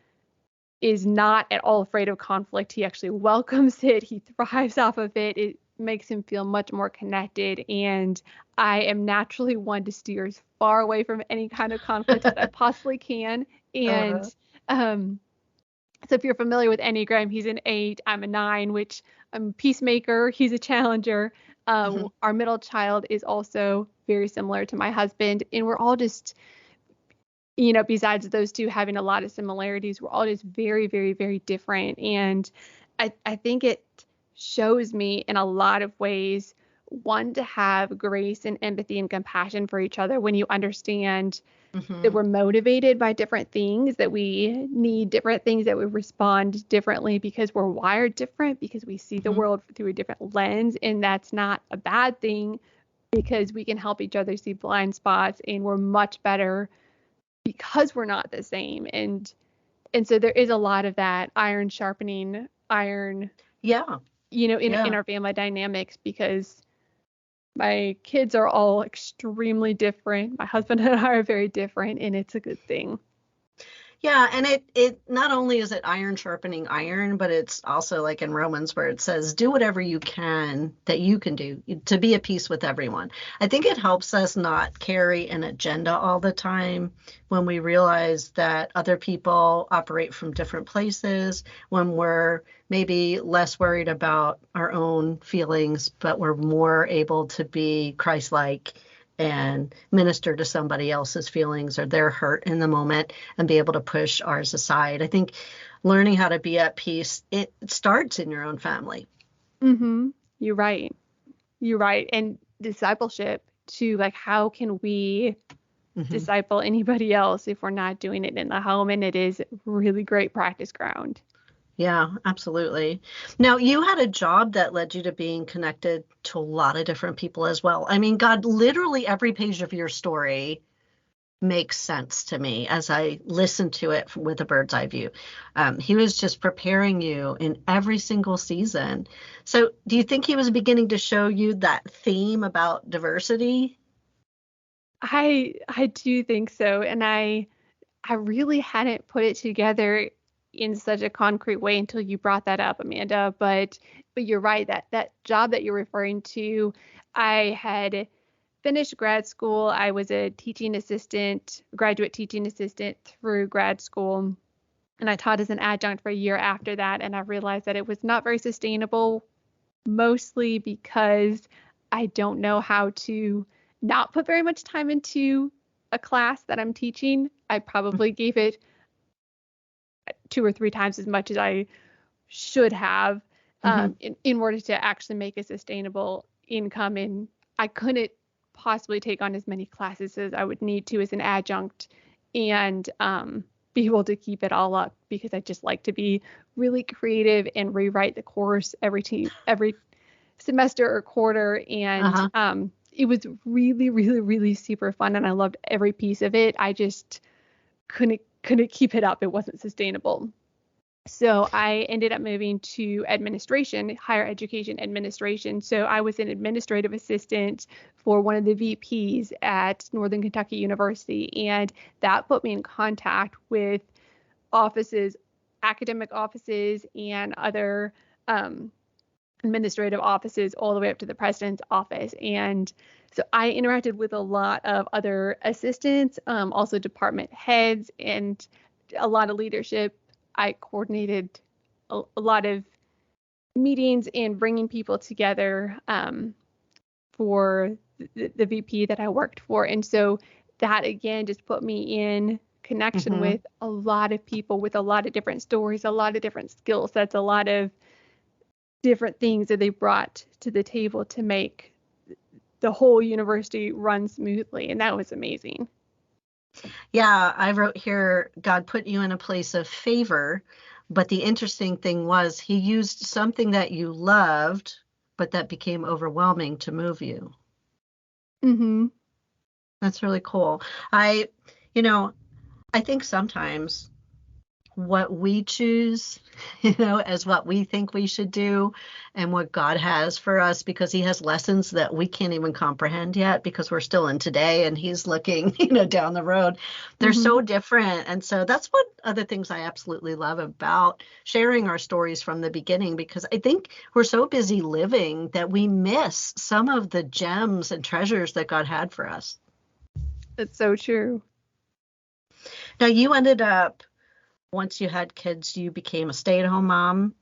is not at all afraid of conflict. He actually welcomes it. He thrives off of it. It makes him feel much more connected. And I am naturally one to steer as far away from any kind of conflict as I possibly can. And Uh, um, so if you're familiar with Enneagram, he's an 8, I'm a 9, which I'm a peacemaker, he's a challenger. mhm. Our middle child is also very similar to my husband, and we're all just, besides those two having a lot of similarities, we're all just very, very, very different. And I think it shows me in a lot of ways, one, to have grace and empathy and compassion for each other when you understand that Mhm. we're motivated by different things, that we need different things, that we respond differently because we're wired different, because we see the Mhm. world through a different lens. And that's not a bad thing because we can help each other see blind spots, and we're much better because we're not the same. And so there is a lot of that iron sharpening iron, Yeah. in Yeah. our family dynamics, because my kids are all extremely different. My husband and I are very different, and it's a good thing. Yeah, and it not only is it iron sharpening iron, but it's also like in Romans where it says, do whatever you can that you can do to be at peace with everyone. I think it helps us not carry an agenda all the time when we realize that other people operate from different places, when we're maybe less worried about our own feelings, but we're more able to be Christ-like and minister to somebody else's feelings or their hurt in the moment and be able to push ours aside. I think learning how to be at peace, it starts in your own family. Mm-hmm. You're right. You're right. And discipleship too, like how can we Hmm. disciple anybody else if we're not doing it in the home? And it is really great practice ground. Yeah, absolutely. Now, you had a job that led you to being connected to a lot of different people as well. I mean, God, literally every page of your story makes sense to me as I listen to it with a bird's eye view. He was just preparing you in every single season. So, do you think he was beginning to show you that theme about diversity? I do think so. And I really hadn't put it together in such a concrete way until you brought that up, Amanda. But you're right, that job that you're referring to, I had finished grad school. I was a teaching assistant, graduate teaching assistant through grad school. And I taught as an adjunct for a year after that. And I realized that it was not very sustainable, mostly because I don't know how to not put very much time into a class that I'm teaching. I probably gave it 2 or 3 times as much as I should have, Hmm. in order to actually make a sustainable income. And I couldn't possibly take on as many classes as I would need to as an adjunct and be able to keep it all up, because I just like to be really creative and rewrite the course every semester or quarter. And Uh-huh. it was really, really, really super fun, and I loved every piece of it. I just couldn't keep it up. It wasn't sustainable. So I ended up moving to administration, higher education administration. So I was an administrative assistant for one of the VPs at Northern Kentucky University. And that put me in contact with offices, academic offices, and other administrative offices, all the way up to the president's office. And so I interacted with a lot of other assistants, also department heads, and a lot of leadership. I coordinated a lot of meetings and bringing people together, for the VP that I worked for. And so that again just put me in connection Hmm. with a lot of people with a lot of different stories, a lot of different skill sets, a lot of different things that they brought to the table to make the whole university run smoothly. And that was amazing. Yeah, I wrote here, God put you in a place of favor But the interesting thing was he used something that you loved, but that became overwhelming to move you. Mm-hmm. That's really cool. I, you know, I think sometimes what we choose, as what we think we should do and what God has for us, because he has lessons that we can't even comprehend yet because we're still in today and he's looking, down the road. They're Mm-hmm. so different. And so that's what other things I absolutely love about sharing our stories from the beginning, because I think we're so busy living that we miss some of the gems and treasures that God had for us. That's so true. Now, you ended up, once you had kids, you became a stay-at-home mom.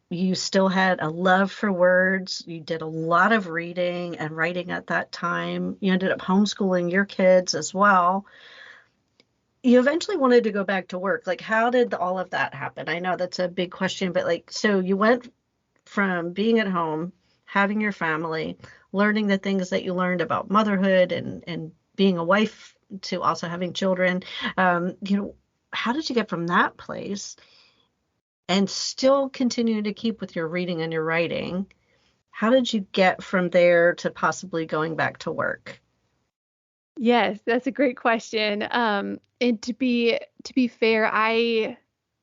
You still had a love for words. You did a lot of reading and writing at that time. You ended up homeschooling your kids as well. You eventually wanted to go back to work. Like, how did all of that happen? I know that's a big question, but so you went from being at home, having your family, learning the things that you learned about motherhood and being a wife, to also having children. How did you get from that place and still continue to keep with your reading and your writing? How did you get from there to possibly going back to work? Yes, that's a great question. And to be fair, I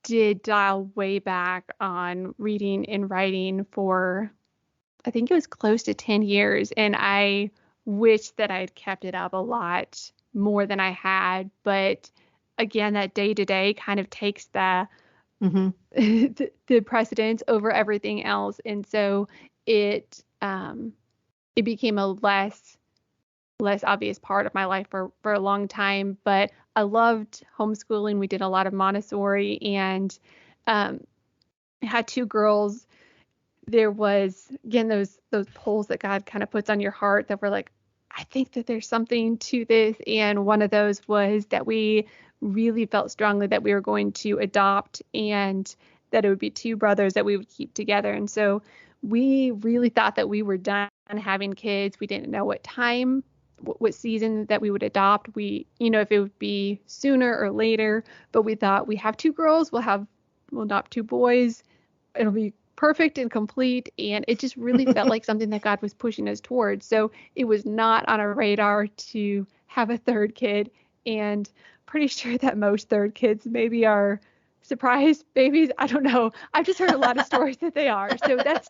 did dial way back on reading and writing for, I think it was close to 10 years, and I wish that I'd kept it up a lot more than I had. But again, that day to day kind of takes Mm-hmm. the precedence over everything else, and so it became a less obvious part of my life for a long time. But I loved homeschooling. We did a lot of Montessori, and um, had two girls. There was, again, those pulls that God kind of puts on your heart that were like, I think that there's something to this. And one of those was that we really felt strongly that we were going to adopt, and that it would be two brothers that we would keep together. And so we really thought that we were done having kids. We didn't know what time, what season that we would adopt. If it would be sooner or later, but we thought, we have two girls, we'll adopt two boys. It'll be perfect and complete. And it just really felt like something that God was pushing us towards. So it was not on our radar to have a third kid. And pretty sure that most third kids maybe are surprise babies. I don't know. I've just heard a lot of stories that they are. So that's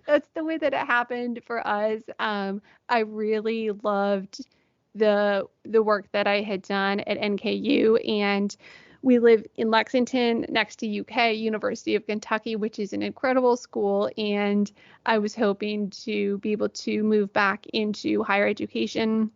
that's the way that it happened for us. I really loved the work that I had done at NKU, and we live in Lexington next to UK, University of Kentucky, which is an incredible school. And I was hoping to be able to move back into higher education,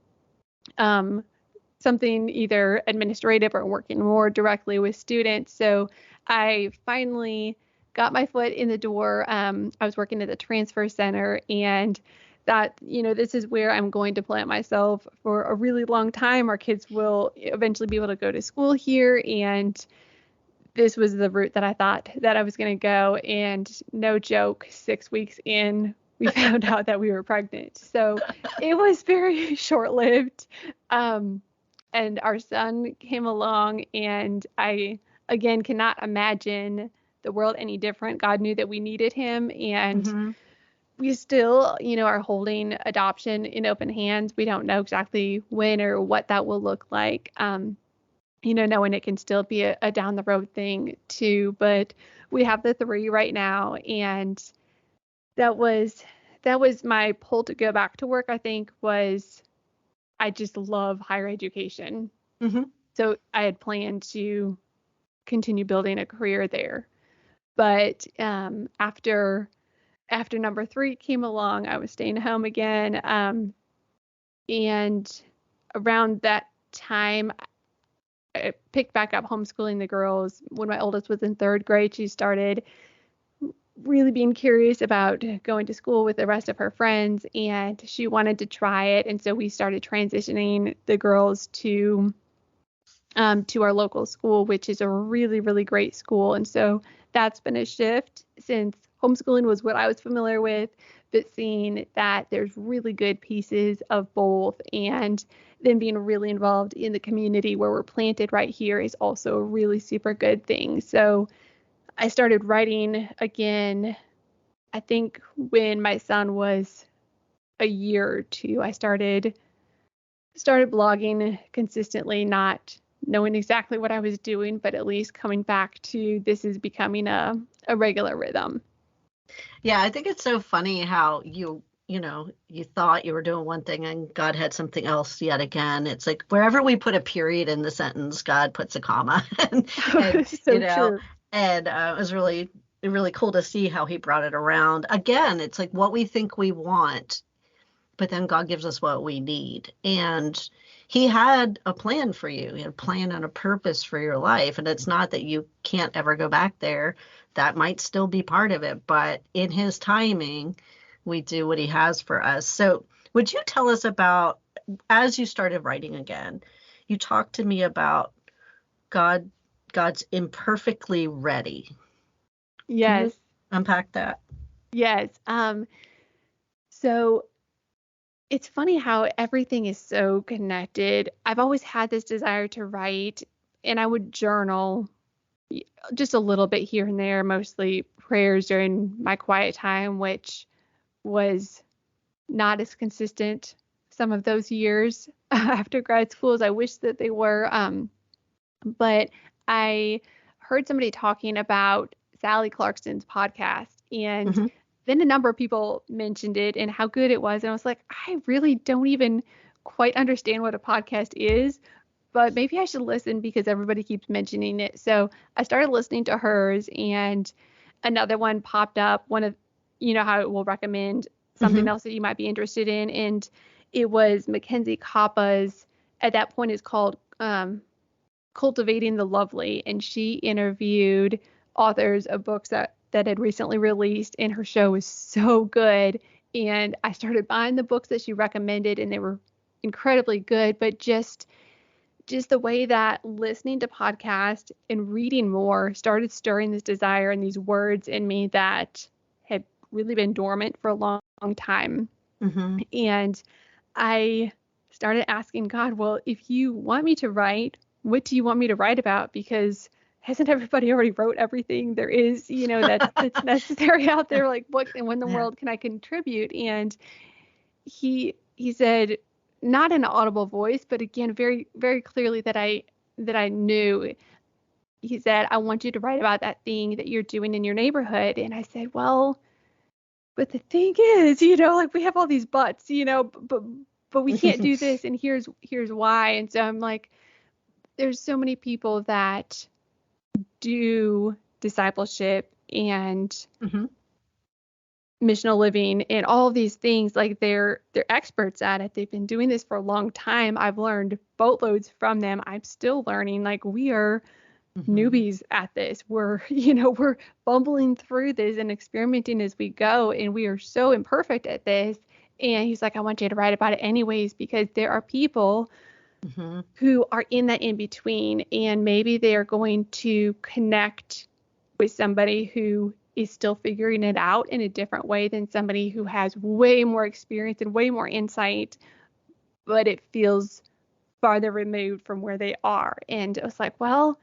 something either administrative or working more directly with students. So I finally got my foot in the door. I was working at the transfer center, and that, this is where I'm going to plant myself for a really long time. Our kids will eventually be able to go to school here, and this was the route that I thought that I was going to go. And no joke, 6 weeks in, we found out that we were pregnant. So it was very short-lived. And our son came along, and I, again, cannot imagine the world any different. God knew that we needed him, and Mm-hmm. we still, are holding adoption in open hands. We don't know exactly when or what that will look like. Knowing it can still be a down the road thing too, but we have the three right now, and that was my pull to go back to work. I think was, I just love higher education. Mm-hmm. So I had planned to continue building a career there. But after number three came along, I was staying home again. And around that time, I picked back up homeschooling the girls. When my oldest was in third grade, she started really being curious about going to school with the rest of her friends, and she wanted to try it. And so we started transitioning the girls to our local school, which is a really, really great school. And so that's been a shift, since homeschooling was what I was familiar with. but seeing that there's really good pieces of both, and then being really involved in the community where we're planted right here is also a really super good thing. So I started writing again, I think when my son was a year or two. I started blogging consistently, not knowing exactly what I was doing, but at least coming back to this is becoming a regular rhythm. Yeah, I think it's so funny how you thought you were doing one thing and God had something else yet again. It's like wherever we put a period in the sentence, God puts a comma. and So true. and it was really cool to see how he brought it around. Again, it's like what we think we want, but then God gives us what we need. And he had a plan for you. He had a plan and a purpose for your life. And it's not that you can't ever go back there. That might still be part of it. But in his timing, we do what he has for us. So would you tell us about, as you started writing again, you talked to me about God's imperfectly ready. Can you Yes. unpack that? Yes. So it's funny how everything is so connected. I've always had this desire to write, and I would journal just a little bit here and there, mostly prayers during my quiet time, which was not as consistent some of those years after grad school as I wish that they were. But I heard somebody talking about Sally Clarkson's podcast, and Mm-hmm. then a number of people mentioned it and how good it was. And I was like, I really don't even quite understand what a podcast is, but maybe I should listen because everybody keeps mentioning it. So I started listening to hers, and another one popped up. One of, how it will recommend something Mm-hmm. else that you might be interested in. And it was Mackenzie Koppa's, at that point is called Cultivating the Lovely. And she interviewed authors of books that had recently released, and her show was so good. And I started buying the books that she recommended, and they were incredibly good, but just the way that listening to podcasts and reading more started stirring this desire and these words in me that had really been dormant for a long, long time. Mm-hmm. And I started asking God, well, if you want me to write, what do you want me to write about? Because hasn't everybody already wrote everything there is, that's necessary out there? Like, what and when in the Yeah. world can I contribute? And he said, not in an audible voice, but again, very, very clearly that I knew. He said, I want you to write about that thing that you're doing in your neighborhood. And I said, well, but the thing is, like we have all these buts, but we can't do this, and here's why. And so I'm like, there's so many people that do discipleship and Mm-hmm. missional living and all of these things, like they're experts at it. They've been doing this for a long time. I've learned boatloads from them. I'm still learning. Like, we are Mm-hmm. newbies at this. We're we're bumbling through this and experimenting as we go, and we are so imperfect at this. And he's like, I want you to write about it anyways, because there are people Mm-hmm. who are in that in between, and maybe they are going to connect with somebody who is still figuring it out in a different way than somebody who has way more experience and way more insight, but it feels farther removed from where they are. And I was like, well,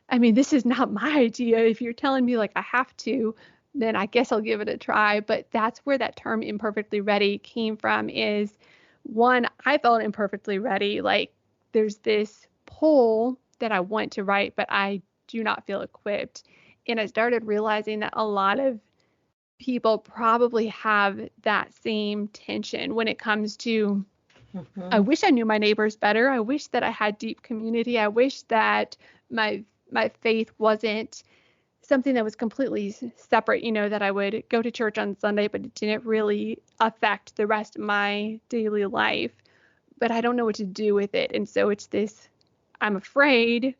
I mean, this is not my idea. If you're telling me like I have to, then I guess I'll give it a try. But that's where that term imperfectly ready came from. Is one, I felt imperfectly ready. Like, there's this pull that I want to write, but I do not feel equipped. And I started realizing that a lot of people probably have that same tension when it comes to, I Mm-hmm. wish I knew my neighbors better. I wish that I had deep community. I wish that my faith wasn't something that was completely separate, that I would go to church on Sunday, but it didn't really affect the rest of my daily life. But I don't know what to do with it. And so it's this, I'm afraid,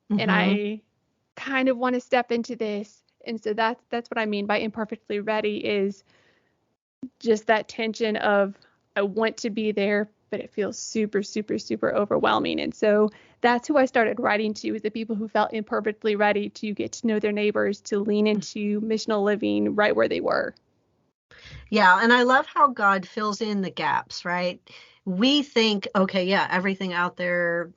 and Mm-hmm. I kind of want to step into this. And so that's what I mean by imperfectly ready, is just that tension of, I want to be there, but it feels super, super, super overwhelming. And so that's who I started writing to, is the people who felt imperfectly ready to get to know their neighbors, to lean into missional living right where they were. Yeah, and I love how God fills in the gaps, right? We think, okay, yeah, everything out there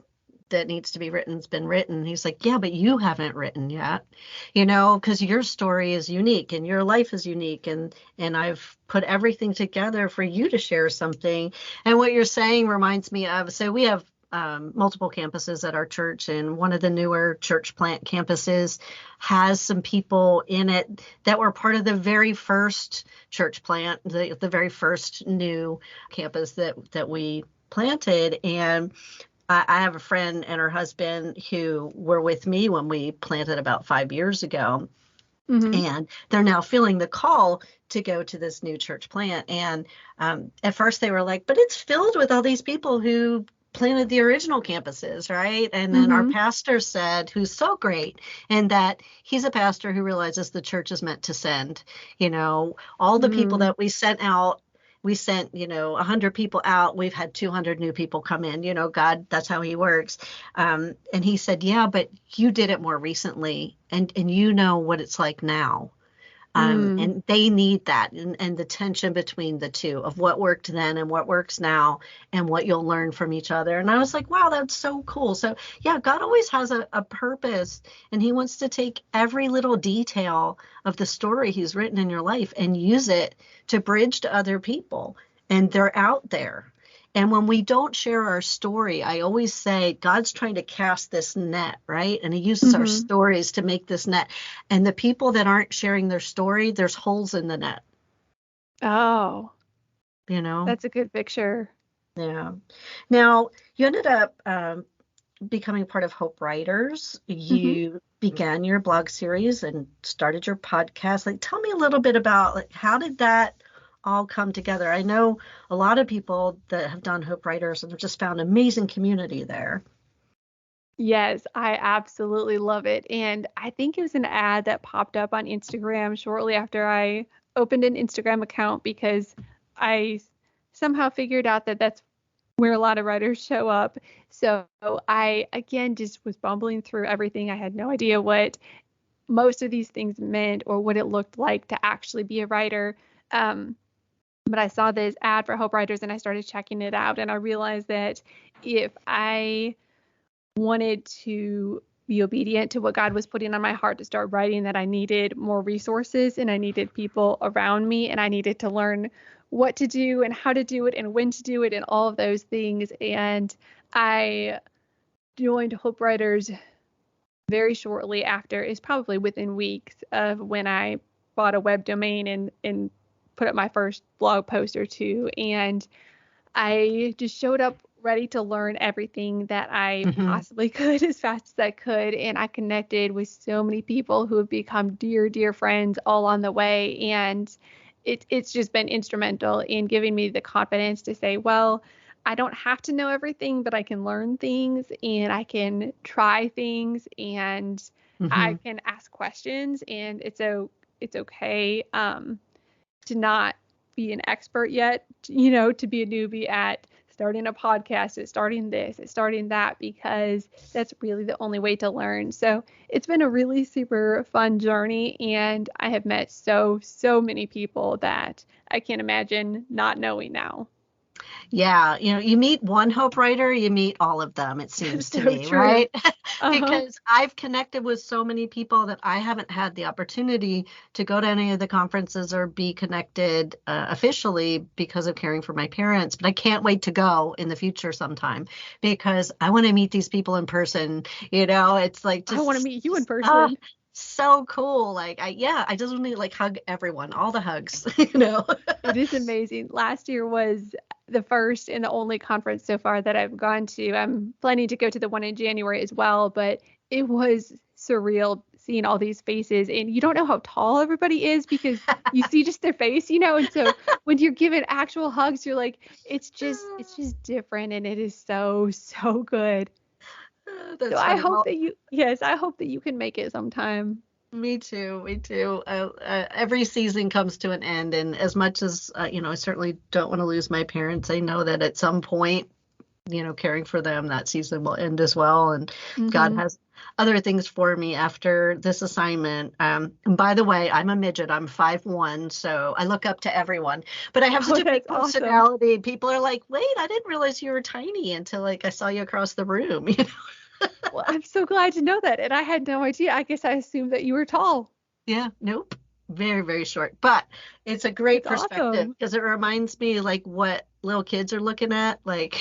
that needs to be written's been written. He's like, yeah, but you haven't written yet, because your story is unique and your life is unique, and I've put everything together for you to share something. And what you're saying reminds me of, so we have multiple campuses at our church, and one of the newer church plant campuses has some people in it that were part of the very first church plant, the very first new campus that we planted. And I have a friend and her husband who were with me when we planted about 5 years ago. Mm-hmm. And they're now feeling the call to go to this new church plant. And at first they were like, but it's filled with all these people who planted the original campuses, right? And then our Mm-hmm. pastor said, who's so great, and that he's a pastor who realizes the church is meant to send, all the people Mm. that we sent out. We sent, 100 people out. We've had 200 new people come in. God, that's how he works. And he said, yeah, but you did it more recently, and you know what it's like now. Mm. And they need that, and the tension between the two of what worked then and what works now, and what you'll learn from each other. And I was like, wow, that's so cool. So yeah, God always has a purpose, and he wants to take every little detail of the story he's written in your life and use it to bridge to other people. And they're out there. And when we don't share our story, I always say God's trying to cast this net, right? And he uses our Mm-hmm. stories to make this net. And the people that aren't sharing their story, there's holes in the net, Oh, you know? that's a good picture. Yeah. Now, you ended up becoming part of Hope Writers. Mm-hmm. You began your blog series and started your podcast. Like, tell me a little bit about, like, how did that all come together? I know a lot of people that have done Hope Writers and have just found amazing community there. Yes, I absolutely love it. And I think it was an ad that popped up on Instagram shortly after I opened an Instagram account because I somehow figured out that that's where a lot of writers show up. So I, again, just was bumbling through everything. I had no idea what most of these things meant or what it looked like to actually be a writer. Um, but I saw this ad for Hope Writers and I started checking it out. And I realized that if I wanted to be obedient to what God was putting on my heart to start writing, that I needed more resources and I needed people around me and I needed to learn what to do and how to do it and when to do it and all of those things. And I joined Hope Writers very shortly after. It's probably within weeks of when I bought a web domain and put up my first blog post or two. And I just showed up ready to learn everything that I Hmm. possibly could as fast as I could. And I connected with so many people who have become dear, dear friends all on the way. And it's just been instrumental in giving me the confidence to say, well, I don't have to know everything, but I can learn things and I can try things and I Hmm. can ask questions. And it's okay to not be an expert yet, to be a newbie at starting a podcast, at starting this, at starting that, because that's really the only way to learn. So it's been a really super fun journey. And I have met so, so many people that I can't imagine not knowing now. Yeah, you meet one Hope Writer, you meet all of them, it seems to So me, true. right? Uh-huh. Because I've connected with so many people that I haven't had the opportunity to go to any of the conferences or be connected officially because of caring for my parents. But I can't wait to go in the future sometime because I want to meet these people in person. It's like I want to meet you in just person. so cool. Like I just want to like hug everyone, all the hugs. It is amazing. Last year was the first and the only conference so far that I've gone to. I'm planning to go to the one in January as well, but it was surreal seeing all these faces and you don't know how tall everybody is because you see just their face. And so when you're given actual hugs, you're like, it's just different and it is so, so good. So That's I funny. hope Well, that you can make it sometime. me too. Me too. Every season comes to an end, and as much as I certainly don't want to lose my parents. I know that at some point, caring for them, that season will end as well. And God Mhm. other things for me after this assignment. And by the way, I'm a midget. I'm 5'1", so I look up to everyone. But I have Oh, such a big that's awesome. personality. People are like, "Wait, I didn't realize you were tiny until like I saw you across the room." Well, I'm so glad to know that. And I had no idea. I guess I assumed that you were tall. Yeah, nope. Very, very short. But it's a great That's perspective awesome. because it reminds me like what little kids are looking at. Like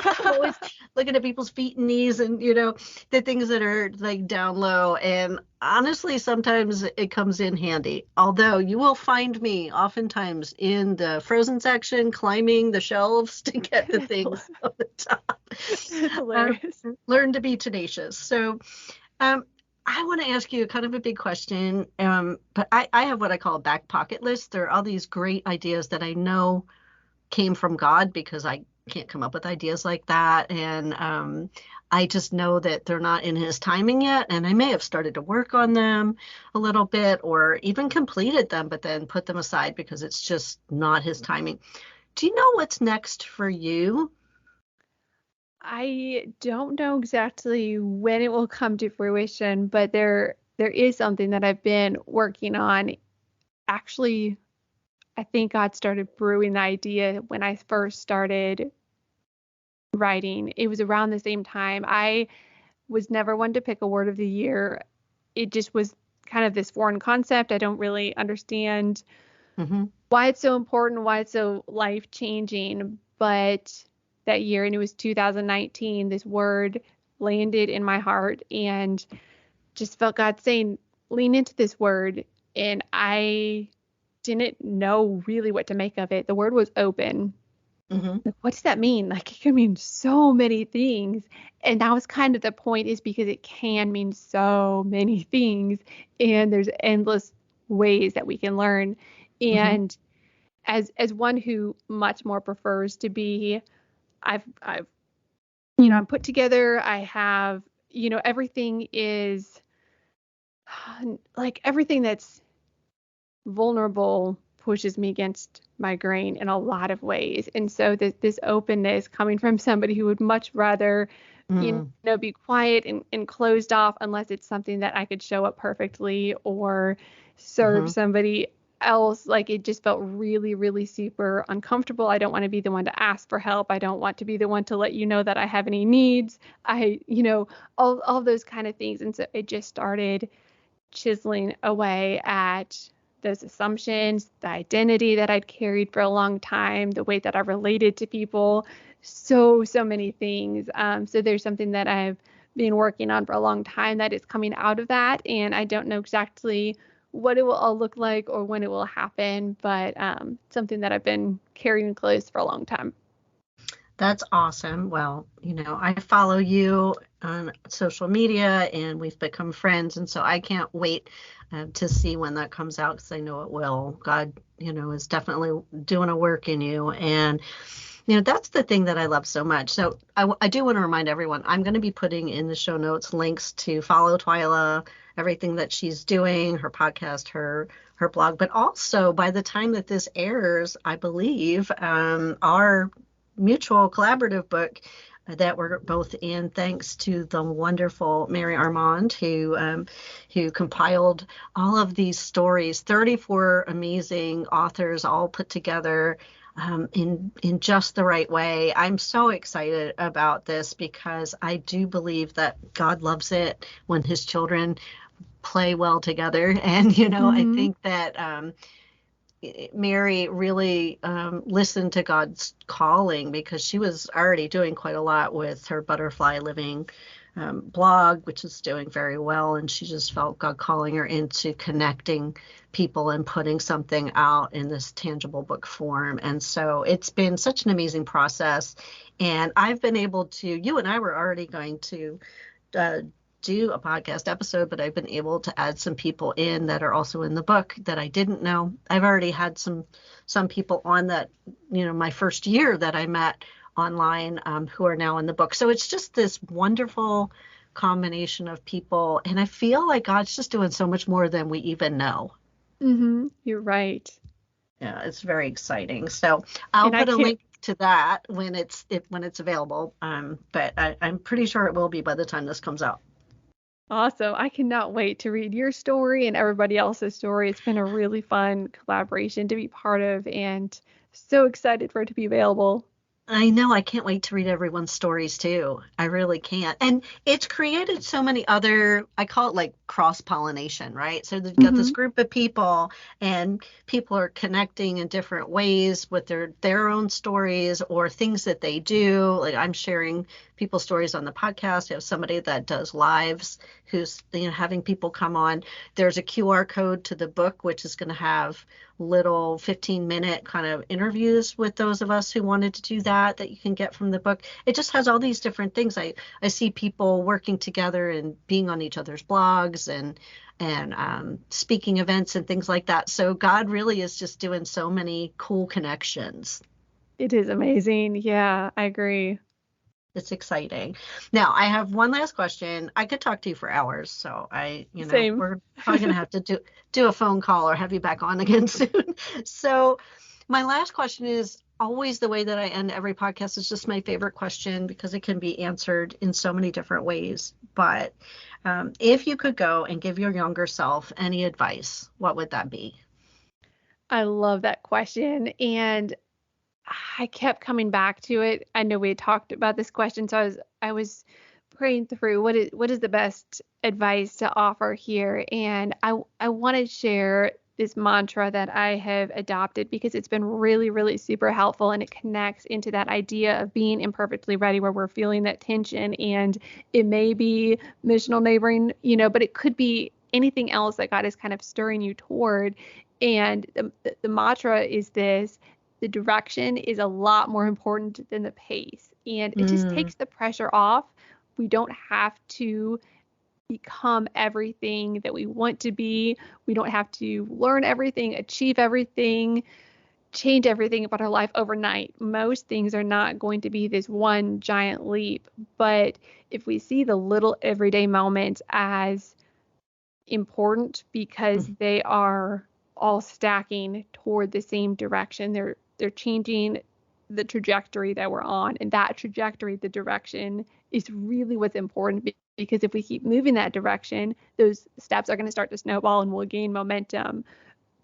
I'm always looking at people's feet and knees and the things that are like down low. And honestly, sometimes it comes in handy. Although you will find me oftentimes in the frozen section climbing the shelves to get the things on the top. That's Um, hilarious. learn to be tenacious. So um, I want to ask you kind of a big question, but I have what I call a back pocket list. There are all these great ideas that I know came from God because I can't come up with ideas like that. And I just know that they're not in his timing yet. And I may have started to work on them a little bit or even completed them, but then put them aside because it's just not his timing. Do you know what's next for you? I don't know exactly when it will come to fruition, but there is something that I've been working on. Actually, I think God started brewing the idea when I first started writing. It was around the same time. I was never one to pick a word of the year. It just was kind of this foreign concept. I don't really understand Mm-hmm. why it's so important, why it's so life changing. But that year, and it was 2019, this word landed in my heart and just felt God saying, lean into this word. And I didn't know really what to make of it. The word was open. Mm-hmm. Like, what does that mean? Like, it can mean so many things. And that was kind of the point, is because it can mean so many things. And there's endless ways that we can learn. Mm-hmm. And as one who much more prefers to be, I've I'm put together. I have, everything is like everything that's vulnerable pushes me against my grain in a lot of ways. And so this openness coming from somebody who would much rather, be quiet and closed off unless it's something that I could show up perfectly or serve Mm-hmm. somebody else. Like, it just felt really, really super uncomfortable. I don't want to be the one to ask for help. I don't want to be the one to let you know that I have any needs. All those kind of things. And so it just started chiseling away at those assumptions, the identity that I'd carried for a long time, the way that I related to people, so many things. So there's something that I've been working on for a long time that is coming out of that, and I don't know exactly what it will all look like or when it will happen, but something that I've been carrying close for a long time. That's awesome. Well, I follow you on social media and we've become friends. And so I can't wait to see when that comes out because I know it will. God, is definitely doing a work in you. And, that's the thing that I love so much. So I do want to remind everyone, I'm going to be putting in the show notes links to follow Twyla, everything that she's doing, her podcast, her blog. But also by the time that this airs, I believe our mutual collaborative book that we're both in, thanks to the wonderful Mary Armand, who compiled all of these stories, 34 amazing authors all put together in just the right way. I'm so excited about this because I do believe that God loves it when his children play well together. And, I Mm-hmm. think that Mary really listened to God's calling because she was already doing quite a lot with her Butterfly Living blog, which is doing very well. And she just felt God calling her into connecting people and putting something out in this tangible book form. And so it's been such an amazing process. And I've been able to, you and I were already going to uh, do a podcast episode, but I've been able to add some people in that are also in the book that I didn't know. I've already had some people on that, my first year that I met online who are now in the book. So it's just this wonderful combination of people. And I feel like God's just doing so much more than we even know. Mm-hmm. You're right. Yeah, it's very exciting. So I'll And I put a can't link to that when it's available. But I'm pretty sure it will be by the time this comes out. Awesome. I cannot wait to read your story and everybody else's story. It's been a really fun collaboration to be part of and so excited for it to be available. I know. I can't wait to read everyone's stories too. I really can't. And it's created so many other, I call it like cross-pollination, right? So they've got this Hmm. group of people and people are connecting in different ways with their own stories or things that they do. Like I'm sharing people's stories on the podcast. I have somebody that does lives who's, having people come on. There's a QR code to the book, which is going to have little 15-minute kind of interviews with those of us who wanted to do that you can get from the book. It just has all these different things. I see people working together and being on each other's blogs and speaking events and things like that. So God really is just doing so many cool connections. It is amazing. Yeah, I agree. It's exciting. Now, I have one last question. I could talk to you for hours, so Same. we're probably gonna have to do a phone call or have you back on again soon. So, my last question is always the way that I end every podcast. Is just my favorite question because it can be answered in so many different ways. But if you could go and give your younger self any advice, what would that be? I love that question. And I kept coming back to it. I know we had talked about this question, so I was praying through what is the best advice to offer here, and I want to share this mantra that I have adopted because it's been really, really super helpful, and it connects into that idea of being imperfectly ready, where we're feeling that tension, and it may be missional neighboring, but it could be anything else that God is kind of stirring you toward. And the mantra is this: the direction is a lot more important than the pace. And it just Mm, takes the pressure off. We don't have to become everything that we want to be. We don't have to learn everything, achieve everything, change everything about our life overnight. Most things are not going to be this one giant leap. But if we see the little everyday moments as important because mm, they are all stacking toward the same direction. They're changing the trajectory that we're on, and that trajectory, the direction, is really what's important because if we keep moving that direction, those steps are going to start to snowball and we'll gain momentum.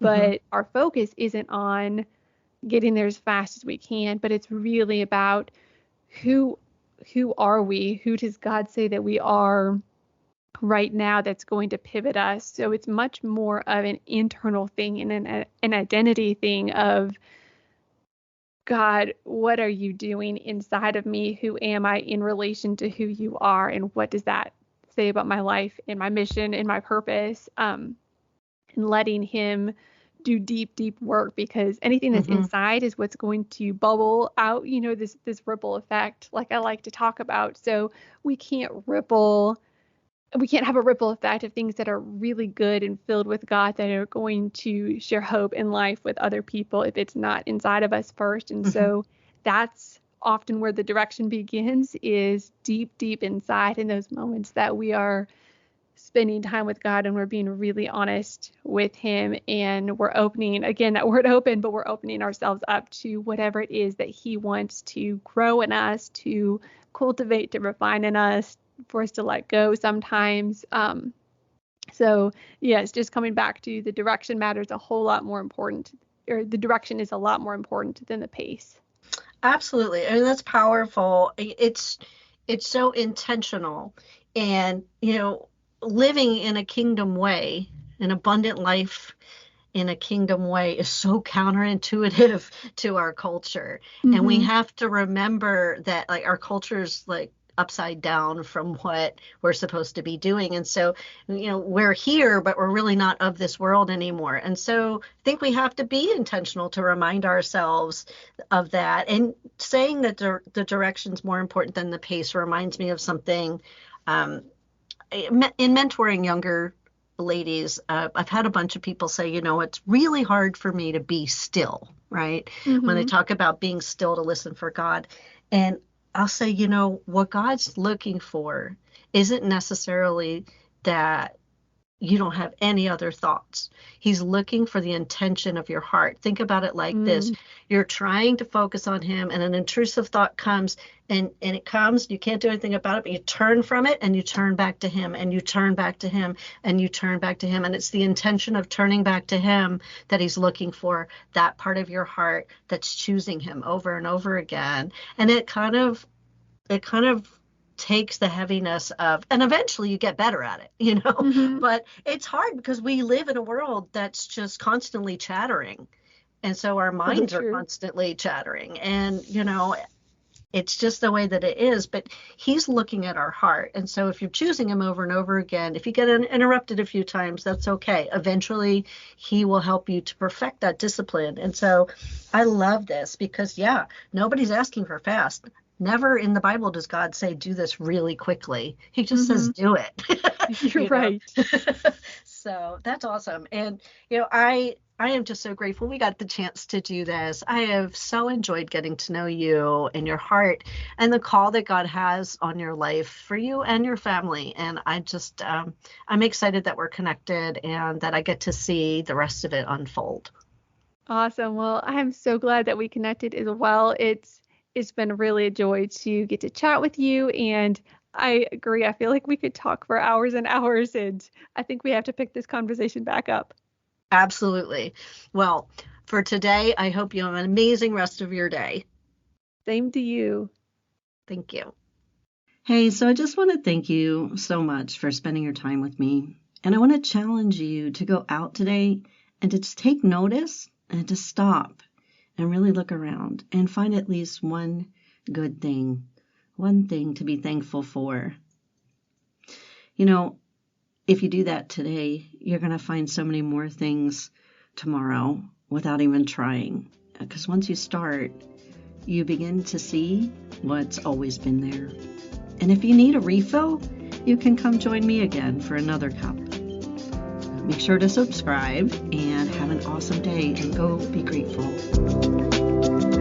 mhm. But our focus isn't on getting there as fast as we can, but it's really about who who are we? Who does God say that we are right now that's going to pivot us? So it's much more of an internal thing and an identity thing of, God, what are you doing inside of me? Who am I in relation to who you are? And what does that say about my life and my mission and my purpose? And letting him do deep, deep work, because anything that's Mhm. inside is what's going to bubble out, this ripple effect, like I like to talk about. So we can't ripple we can't have a ripple effect of things that are really good and filled with God that are going to share hope in life with other people if it's not inside of us first. And Mhm. so that's often where the direction begins, is deep, deep inside, in those moments that we are spending time with God and we're being really honest with him, and we're opening, again, that word open, but we're opening ourselves up to whatever it is that he wants to grow in us, to cultivate, to refine in us, for us to let go sometimes. So yes, just coming back to the direction matters a whole lot more important, or the direction is a lot more important than the pace. Absolutely. I mean, that's powerful. It's so intentional. And, living in a kingdom way, an abundant life in a kingdom way is so counterintuitive to our culture. And we Mm-hmm. have to remember that like our culture's like upside down from what we're supposed to be doing. And so, we're here, but we're really not of this world anymore. And so I think we have to be intentional to remind ourselves of that. And saying that the direction's more important than the pace reminds me of something um, in mentoring younger ladies. I've had a bunch of people say, it's really hard for me to be still, right? When they Mm-hmm. talk about being still to listen for God. And I'll say, what God's looking for isn't necessarily that you don't have any other thoughts. He's looking for the intention of your heart. Think about it like this. You're trying to focus on him, and an intrusive thought comes, and it comes, you can't do anything about it, but you turn from it and you turn back to him, and you turn back to him, and you turn back to him. And it's the intention of turning back to him that he's looking for, that part of your heart that's choosing him over and over again. And it kind of takes the heaviness of, and eventually you get better at it, but it's hard because we live in a world that's just constantly chattering. And so our minds are constantly chattering, and, it's just the way that it is, but he's looking at our heart. And so if you're choosing him over and over again, if you get interrupted a few times, that's okay. Eventually he will help you to perfect that discipline. And so I love this because, nobody's asking for fast. Never in the Bible does God say, do this really quickly. He just says, do it. You're right. So that's awesome. And, I am just so grateful we got the chance to do this. I have so enjoyed getting to know you and your heart and the call that God has on your life for you and your family. And I just, I'm excited that we're connected and that I get to see the rest of it unfold. Awesome. Well, I'm so glad that we connected as well. It's been really a joy to get to chat with you, and I agree. I feel like we could talk for hours and hours, and I think we have to pick this conversation back up. Absolutely. Well, for today, I hope you have an amazing rest of your day. Same to you. Thank you. Hey, so I just want to thank you so much for spending your time with me. And I want to challenge you to go out today and to just take notice and to stop and really look around and find at least one good thing, one thing to be thankful for. If you do that today, you're going to find so many more things tomorrow without even trying. Because once you start, you begin to see what's always been there. And if you need a refill, you can come join me again for another cup. Make sure to subscribe and have an awesome day and go be grateful.